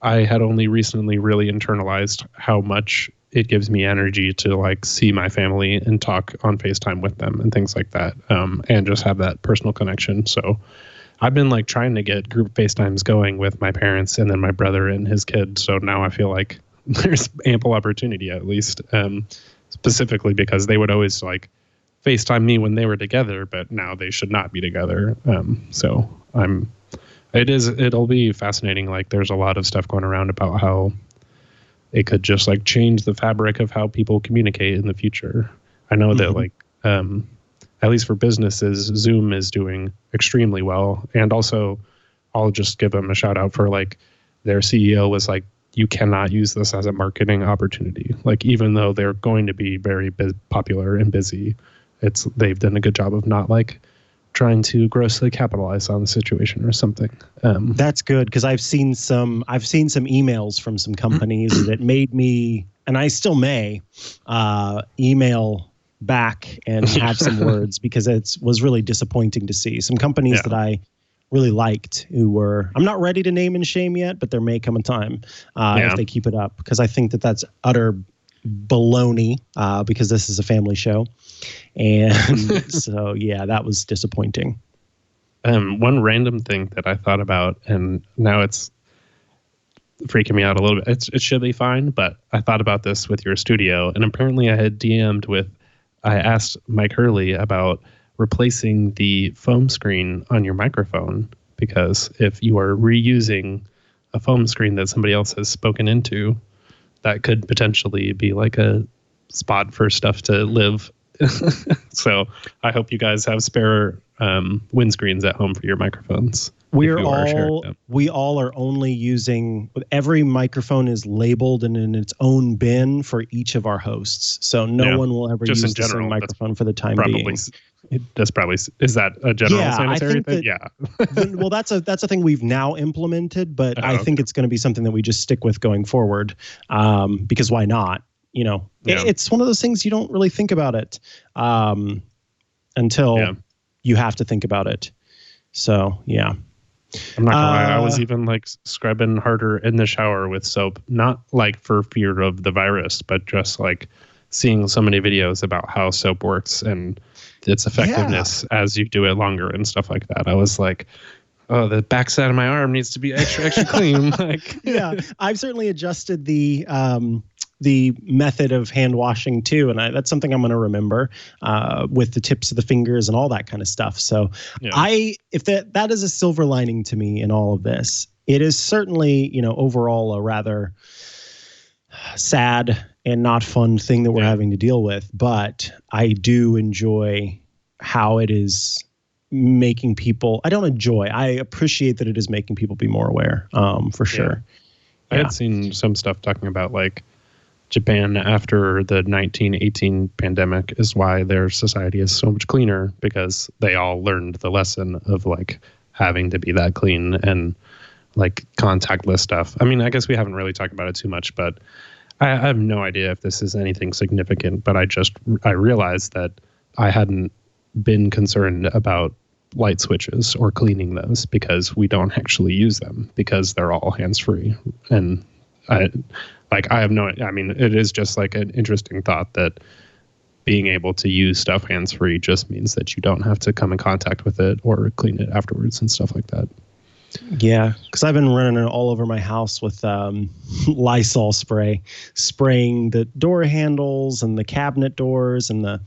I had only recently really internalized how much it gives me energy to like see my family and talk on FaceTime with them and things like that. And just have that personal connection. So I've been like trying to get group FaceTimes going with my parents and then my brother and his kid. So now I feel like there's ample opportunity, at least, specifically because they would always like FaceTime me when they were together, but now they should not be together. So it'll be fascinating. Like, there's a lot of stuff going around about how it could just like change the fabric of how people communicate in the future. I know that like, at least for businesses, Zoom is doing extremely well. And also I'll just give them a shout out for like their CEO was like, you cannot use this as a marketing opportunity. Like, even though they're going to be very popular and busy, they've done a good job of not like trying to grossly capitalize on the situation or something. That's good, because I've seen some emails from some companies that made me, and I still may, email back and have some words, because it was really disappointing to see some companies that I really liked who were, I'm not ready to name and shame yet, but there may come a time if they keep it up, because I think that that's utter baloney, because this is a family show. And so, yeah, that was disappointing. One random thing that I thought about, and now it's freaking me out a little bit. It should be fine, but I thought about this with your studio, and apparently I asked Mike Hurley about replacing the foam screen on your microphone, because if you are reusing a foam screen that somebody else has spoken into, that could potentially be like a spot for stuff to live. So I hope you guys have spare windscreens at home for your microphones. We all are only using, every microphone is labeled and in its own bin for each of our hosts. So no one will ever use the same microphone for the time being. Is that a general sanitary thing? Well, that's a thing we've now implemented, but I think it's going to be something that we just stick with going forward, because why not? You know, it's one of those things you don't really think about it until you have to think about it. So, yeah. I'm not gonna lie, I was even like scrubbing harder in the shower with soap, not like for fear of the virus, but just like seeing so many videos about how soap works and its effectiveness as you do it longer and stuff like that. I was like, oh, the backside of my arm needs to be extra clean. Like, yeah, I've certainly adjusted the method of hand washing too, and that's something I'm going to remember with the tips of the fingers and all that kind of stuff. So, if that is a silver lining to me in all of this, it is certainly, overall a rather sad and not fun thing that we're having to deal with. But I do enjoy how it is making people. I appreciate that it is making people be more aware. For sure. I had seen some stuff talking about like Japan after the 1918 pandemic is why their society is so much cleaner, because they all learned the lesson of like having to be that clean and like contactless stuff. I mean, I guess we haven't really talked about it too much, but I have no idea if this is anything significant, but I realized that I hadn't been concerned about light switches or cleaning those because we don't actually use them because they're all hands-free. And it is just like an interesting thought that being able to use stuff hands-free just means that you don't have to come in contact with it or clean it afterwards and stuff like that. Yeah, because I've been running it all over my house with Lysol spray, spraying the door handles and the cabinet doors and the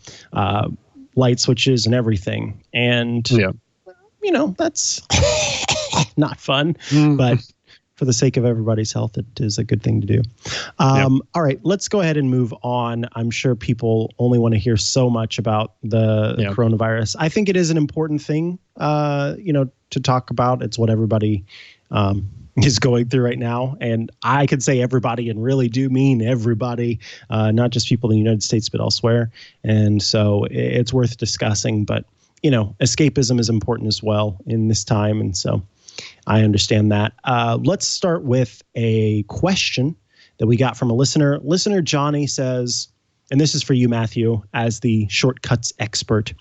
light switches and everything. And, that's not fun, but for the sake of everybody's health, it is a good thing to do. All right, let's go ahead and move on. I'm sure people only want to hear so much about the coronavirus. I think it is an important thing, to talk about. It's what everybody is going through right now. And I could say everybody and really do mean everybody, not just people in the United States, but elsewhere. And so it's worth discussing. But, escapism is important as well in this time. And so I understand that. Let's start with a question that we got from a listener. Listener Johnny says, and this is for you, Matthew, as the shortcuts expert.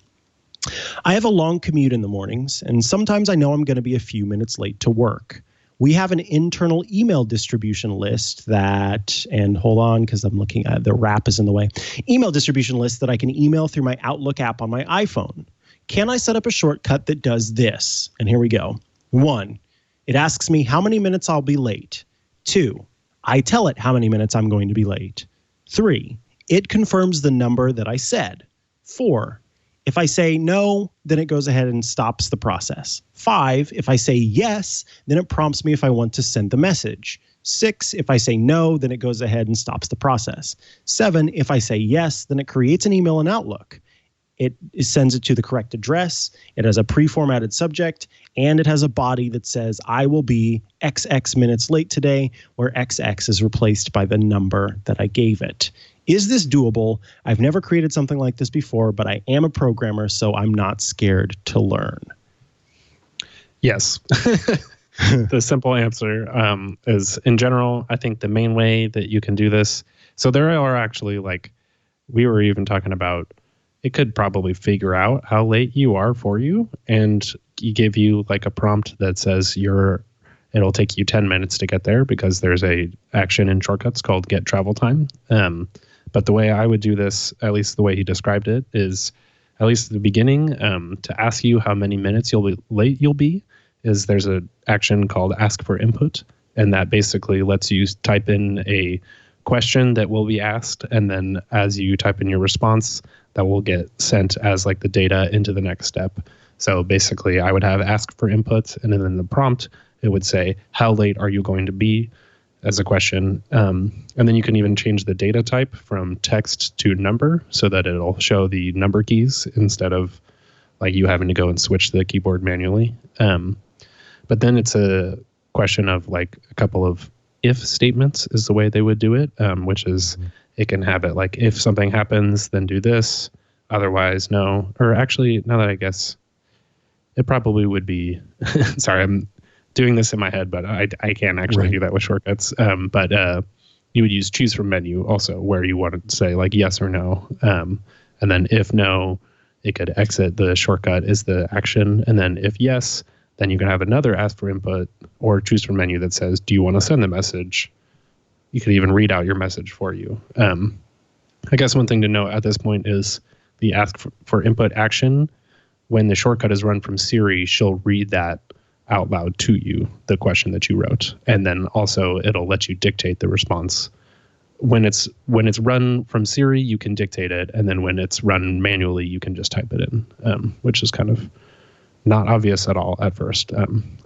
I have a long commute in the mornings, and sometimes I know I'm going to be a few minutes late to work. We have an internal email distribution list that, and hold on because I'm looking at the wrap is in the way, email distribution list that I can email through my Outlook app on my iPhone. Can I set up a shortcut that does this? And here we go. 1, it asks me how many minutes I'll be late. 2, I tell it how many minutes I'm going to be late. 3, it confirms the number that I said. 4, if I say no, then it goes ahead and stops the process. 5, if I say yes, then it prompts me if I want to send the message. 6, if I say no, then it goes ahead and stops the process. 7, if I say yes, then it creates an email in Outlook. It sends it to the correct address. It has a pre-formatted subject, and it has a body that says, I will be XX minutes late today, where XX is replaced by the number that I gave it. Is this doable? I've never created something like this before, but I am a programmer, so I'm not scared to learn. Yes. The simple answer is, in general, I think the main way that you can do this. So there are actually, like, we were even talking about, it could probably figure out how late you are for you, and give you like a prompt that says it'll take you 10 minutes to get there because there's a action in shortcuts called get travel time. But the way I would do this, at least the way he described it, is at least at the beginning, to ask you how many minutes you'll be, is there's an action called ask for input. And that basically lets you type in a question that will be asked. And then as you type in your response, that will get sent as like the data into the next step. So basically I would have ask for input, and then in the prompt, it would say, how late are you going to be, as a question. And then you can even change the data type from text to number so that it'll show the number keys instead of like you having to go and switch the keyboard manually. But then it's a question of like a couple of if statements is the way they would do it, which is it can have it like if something happens, then do this. Otherwise, no. Or actually, now that I guess it probably would be, sorry, I'm doing this in my head, but I can't actually do that with shortcuts. But you would use choose from menu also, where you want to say like yes or no. And then if no, it could exit the shortcut is the action. And then if yes, then you can have another ask for input or choose from menu that says, do you want to send the message? You could even read out your message for you. I guess one thing to note at this point is the ask for input action. When the shortcut is run from Siri, she'll read that out loud to you the question that you wrote. And then also it'll let you dictate the response. When it's run from Siri, you can dictate it. And then when it's run manually, you can just type it in, which is kind of not obvious at all at first.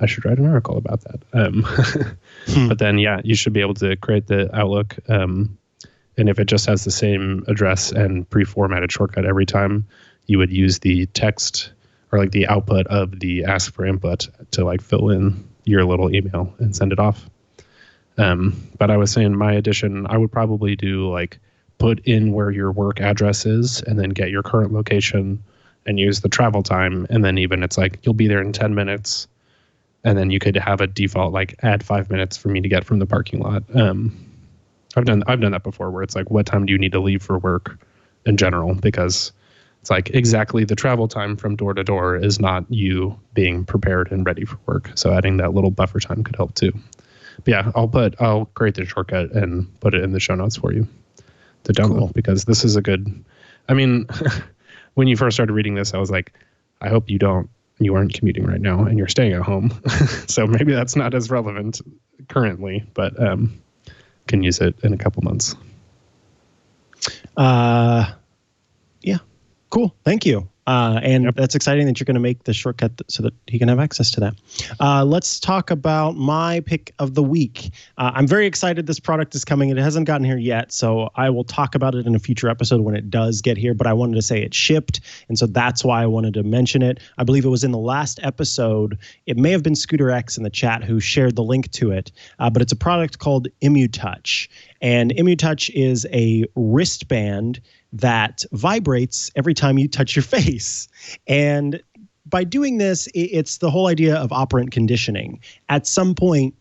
I should write an article about that. But then, yeah, you should be able to create the Outlook. And if it just has the same address and pre-formatted shortcut every time, you would use the text or like the output of the ask for input to like fill in your little email and send it off. But I was saying my addition, I would probably do like put in where your work address is and then get your current location and use the travel time. And then even it's like, you'll be there in 10 minutes. And then you could have a default, like add 5 minutes for me to get from the parking lot. I've done that before where it's like, what time do you need to leave for work in general? Because it's like exactly the travel time from door to door is not you being prepared and ready for work. So adding that little buffer time could help too. But yeah, I'll create the shortcut and put it in the show notes for you to download because this is a good, I mean, when you first started reading this, I was like, I hope you aren't commuting right now and you're staying at home. So maybe that's not as relevant currently, but can use it in a couple months. Yeah. Cool. Thank you. And That's exciting that you're going to make the shortcut so that he can have access to that. Let's talk about my pick of the week. I'm very excited this product is coming. It hasn't gotten here yet, so I will talk about it in a future episode when it does get here, but I wanted to say it shipped, and so that's why I wanted to mention it. I believe it was in the last episode. It may have been Scooter X in the chat who shared the link to it, but it's a product called ImmuTouch, and ImmuTouch is a wristband that vibrates every time you touch your face. And by doing this, it's the whole idea of operant conditioning. At some point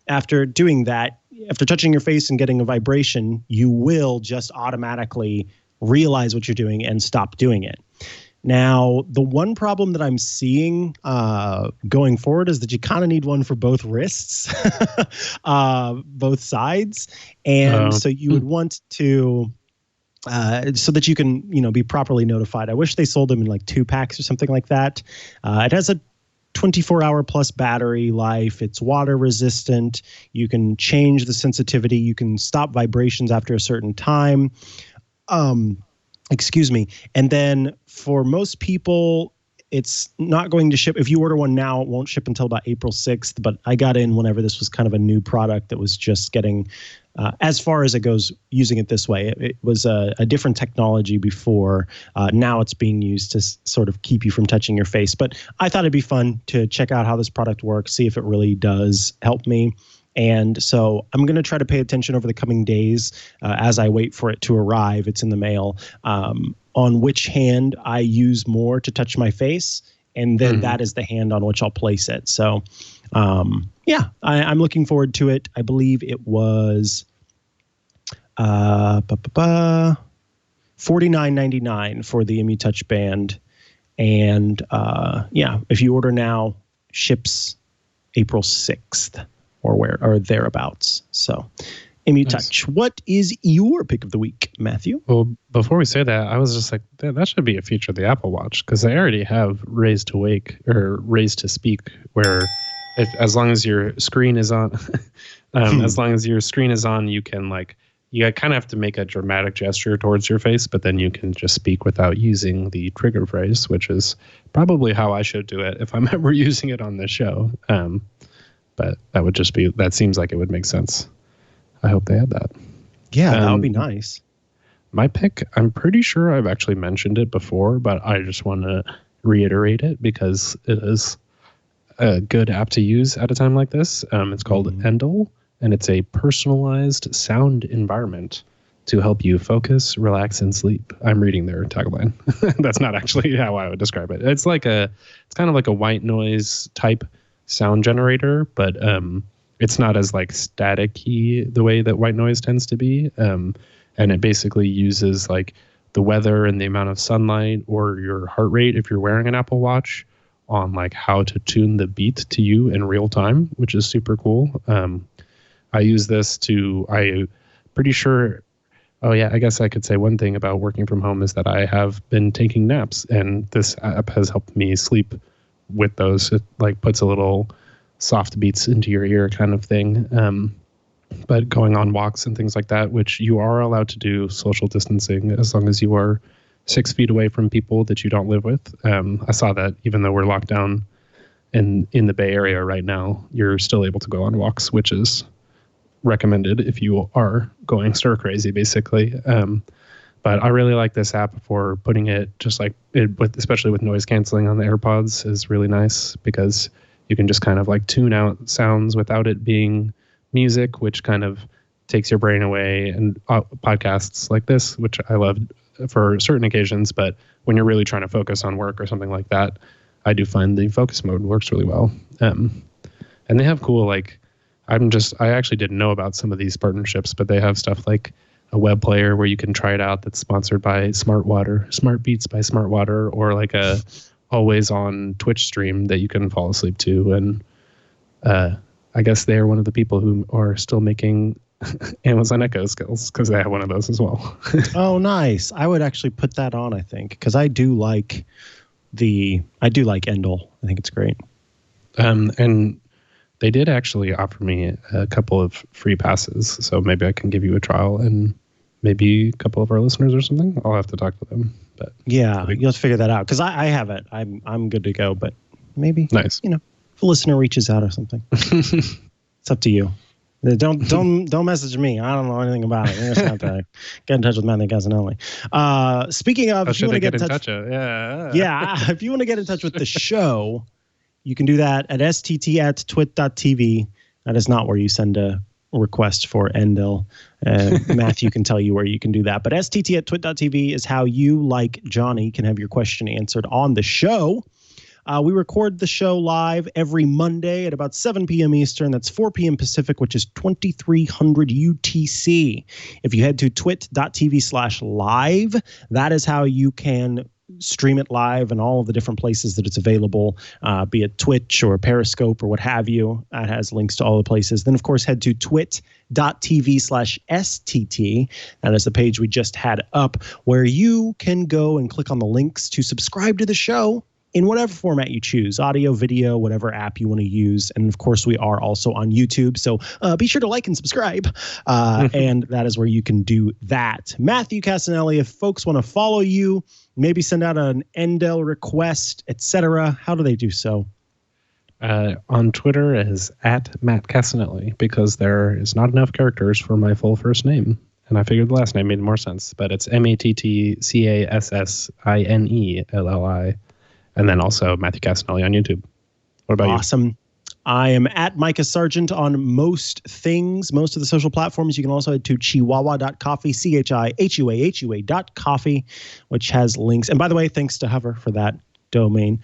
after doing that, after touching your face and getting a vibration, you will just automatically realize what you're doing and stop doing it. Now, the one problem that I'm seeing going forward is that you kind of need one for both wrists, both sides. And so you would want to... so that you can, be properly notified. I wish they sold them in like 2 packs or something like that. It has a 24-hour plus battery life. It's water resistant. You can change the sensitivity. You can stop vibrations after a certain time. Excuse me. And then for most people, it's not going to ship. If you order one now, it won't ship until about April 6th. But I got in whenever this was kind of a new product that was just getting... as far as it goes, using it this way, it was a different technology before. Now it's being used to sort of keep you from touching your face. But I thought it'd be fun to check out how this product works, see if it really does help me. And so I'm going to try to pay attention over the coming days as I wait for it to arrive. It's in the mail. On which hand I use more to touch my face. And then that is the hand on which I'll place it. So... I'm looking forward to it. I believe it was $49.99 for the ImmuTouch band. And if you order now, ships April 6th or thereabouts. So ImmuTouch. Nice. What is your pick of the week, Matthew? Well, before we say that, I was just like, that should be a feature of the Apple Watch because they already have raise to wake or raise to speak where... as long as your screen is on, you can you kind of have to make a dramatic gesture towards your face, but then you can just speak without using the trigger phrase, which is probably how I should do it if I'm ever using it on this show. But that seems like it would make sense. I hope they had that. Yeah, that would be nice. My pick, I'm pretty sure I've actually mentioned it before, but I just want to reiterate it because it is a good app to use at a time like this. It's called Endel, and it's a personalized sound environment to help you focus, relax, and sleep. I'm reading their tagline. That's not actually how I would describe it. It's kind of like a white noise type sound generator, but it's not as static-y the way that white noise tends to be. And it basically uses the weather and the amount of sunlight or your heart rate if you're wearing an Apple Watch on how to tune the beat to you in real time, which is super cool. I use this pretty sure. Oh yeah, I guess I could say one thing about working from home is that I have been taking naps, and this app has helped me sleep with those. It puts a little soft beats into your ear kind of thing. But going on walks and things like that, which you are allowed to do social distancing as long as you are 6 feet away from people that you don't live with. I saw that even though we're locked down in the Bay Area right now, you're still able to go on walks, which is recommended if you are going stir crazy, basically. But I really like this app for putting it just like it, especially with noise canceling on the AirPods, is really nice because you can just kind of like tune out sounds without it being music, which kind of takes your brain away. And podcasts like this, which I love for certain occasions, but when you're really trying to focus on work or something like that, I do find the focus mode works really well. And they have cool, like, I actually didn't know about some of these partnerships, but they have stuff like a web player where you can try it out that's sponsored by Smart Beats by Smart Water, or like a always on Twitch stream that you can fall asleep to. And I guess they are one of the people who are still making Amazon Echo skills because they have one of those as well. Oh, nice. I would actually put that on, I think, because I do like Endel. I think it's great. And they did actually offer me a couple of free passes, so maybe I can give you a trial and maybe a couple of our listeners or something. I'll have to talk to them. But yeah, you'll have to figure that out because I have it. I'm good to go, but maybe nice. If a listener reaches out or something, it's up to you. Don't message me. I don't know anything about it. You just have to get in touch with Matthew Cassinelli. Speaking of, if you want to get in touch, if you want to get in touch with the show, you can do that at stt@twit.tv. That is not where you send a request for Endel. Matthew can tell you where you can do that. But stt@twit.tv is how you, like Johnny, can have your question answered on the show. We record the show live every Monday at about 7 p.m. Eastern. That's 4 p.m. Pacific, which is 2300 UTC. If you head to twit.tv/live, that is how you can stream it live and all of the different places that it's available, be it Twitch or Periscope or what have you. That has links to all the places. Then, of course, head to twit.tv/STT. That is the page we just had up where you can go and click on the links to subscribe to the show in whatever format you choose, audio, video, whatever app you want to use. And of course, we are also on YouTube. So be sure to like and subscribe. And that is where you can do that. Matthew Cassinelli, if folks want to follow you, maybe send out an Endel request, etc., how do they do so? On Twitter is @Matt Cassinelli, because there is not enough characters for my full first name. And I figured the last name made more sense, but it's MattCassinelli. And then also Matthew Cassinelli on YouTube. What about you? Awesome. I am at Mikah Sargent on most things, most of the social platforms. You can also head to chihuahua.coffee, CHIHUAHUA.coffee, which has links. And by the way, thanks to Hover for that domain.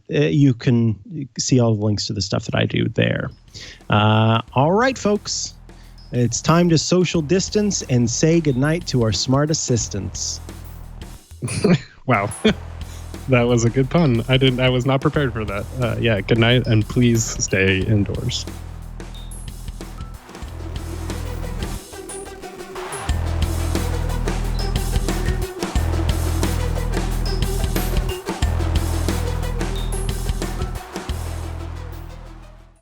You can see all the links to the stuff that I do there. All right, folks. It's time to social distance and say goodnight to our smart assistants. Wow. That was a good pun. I was not prepared for that. Good night, and please stay indoors.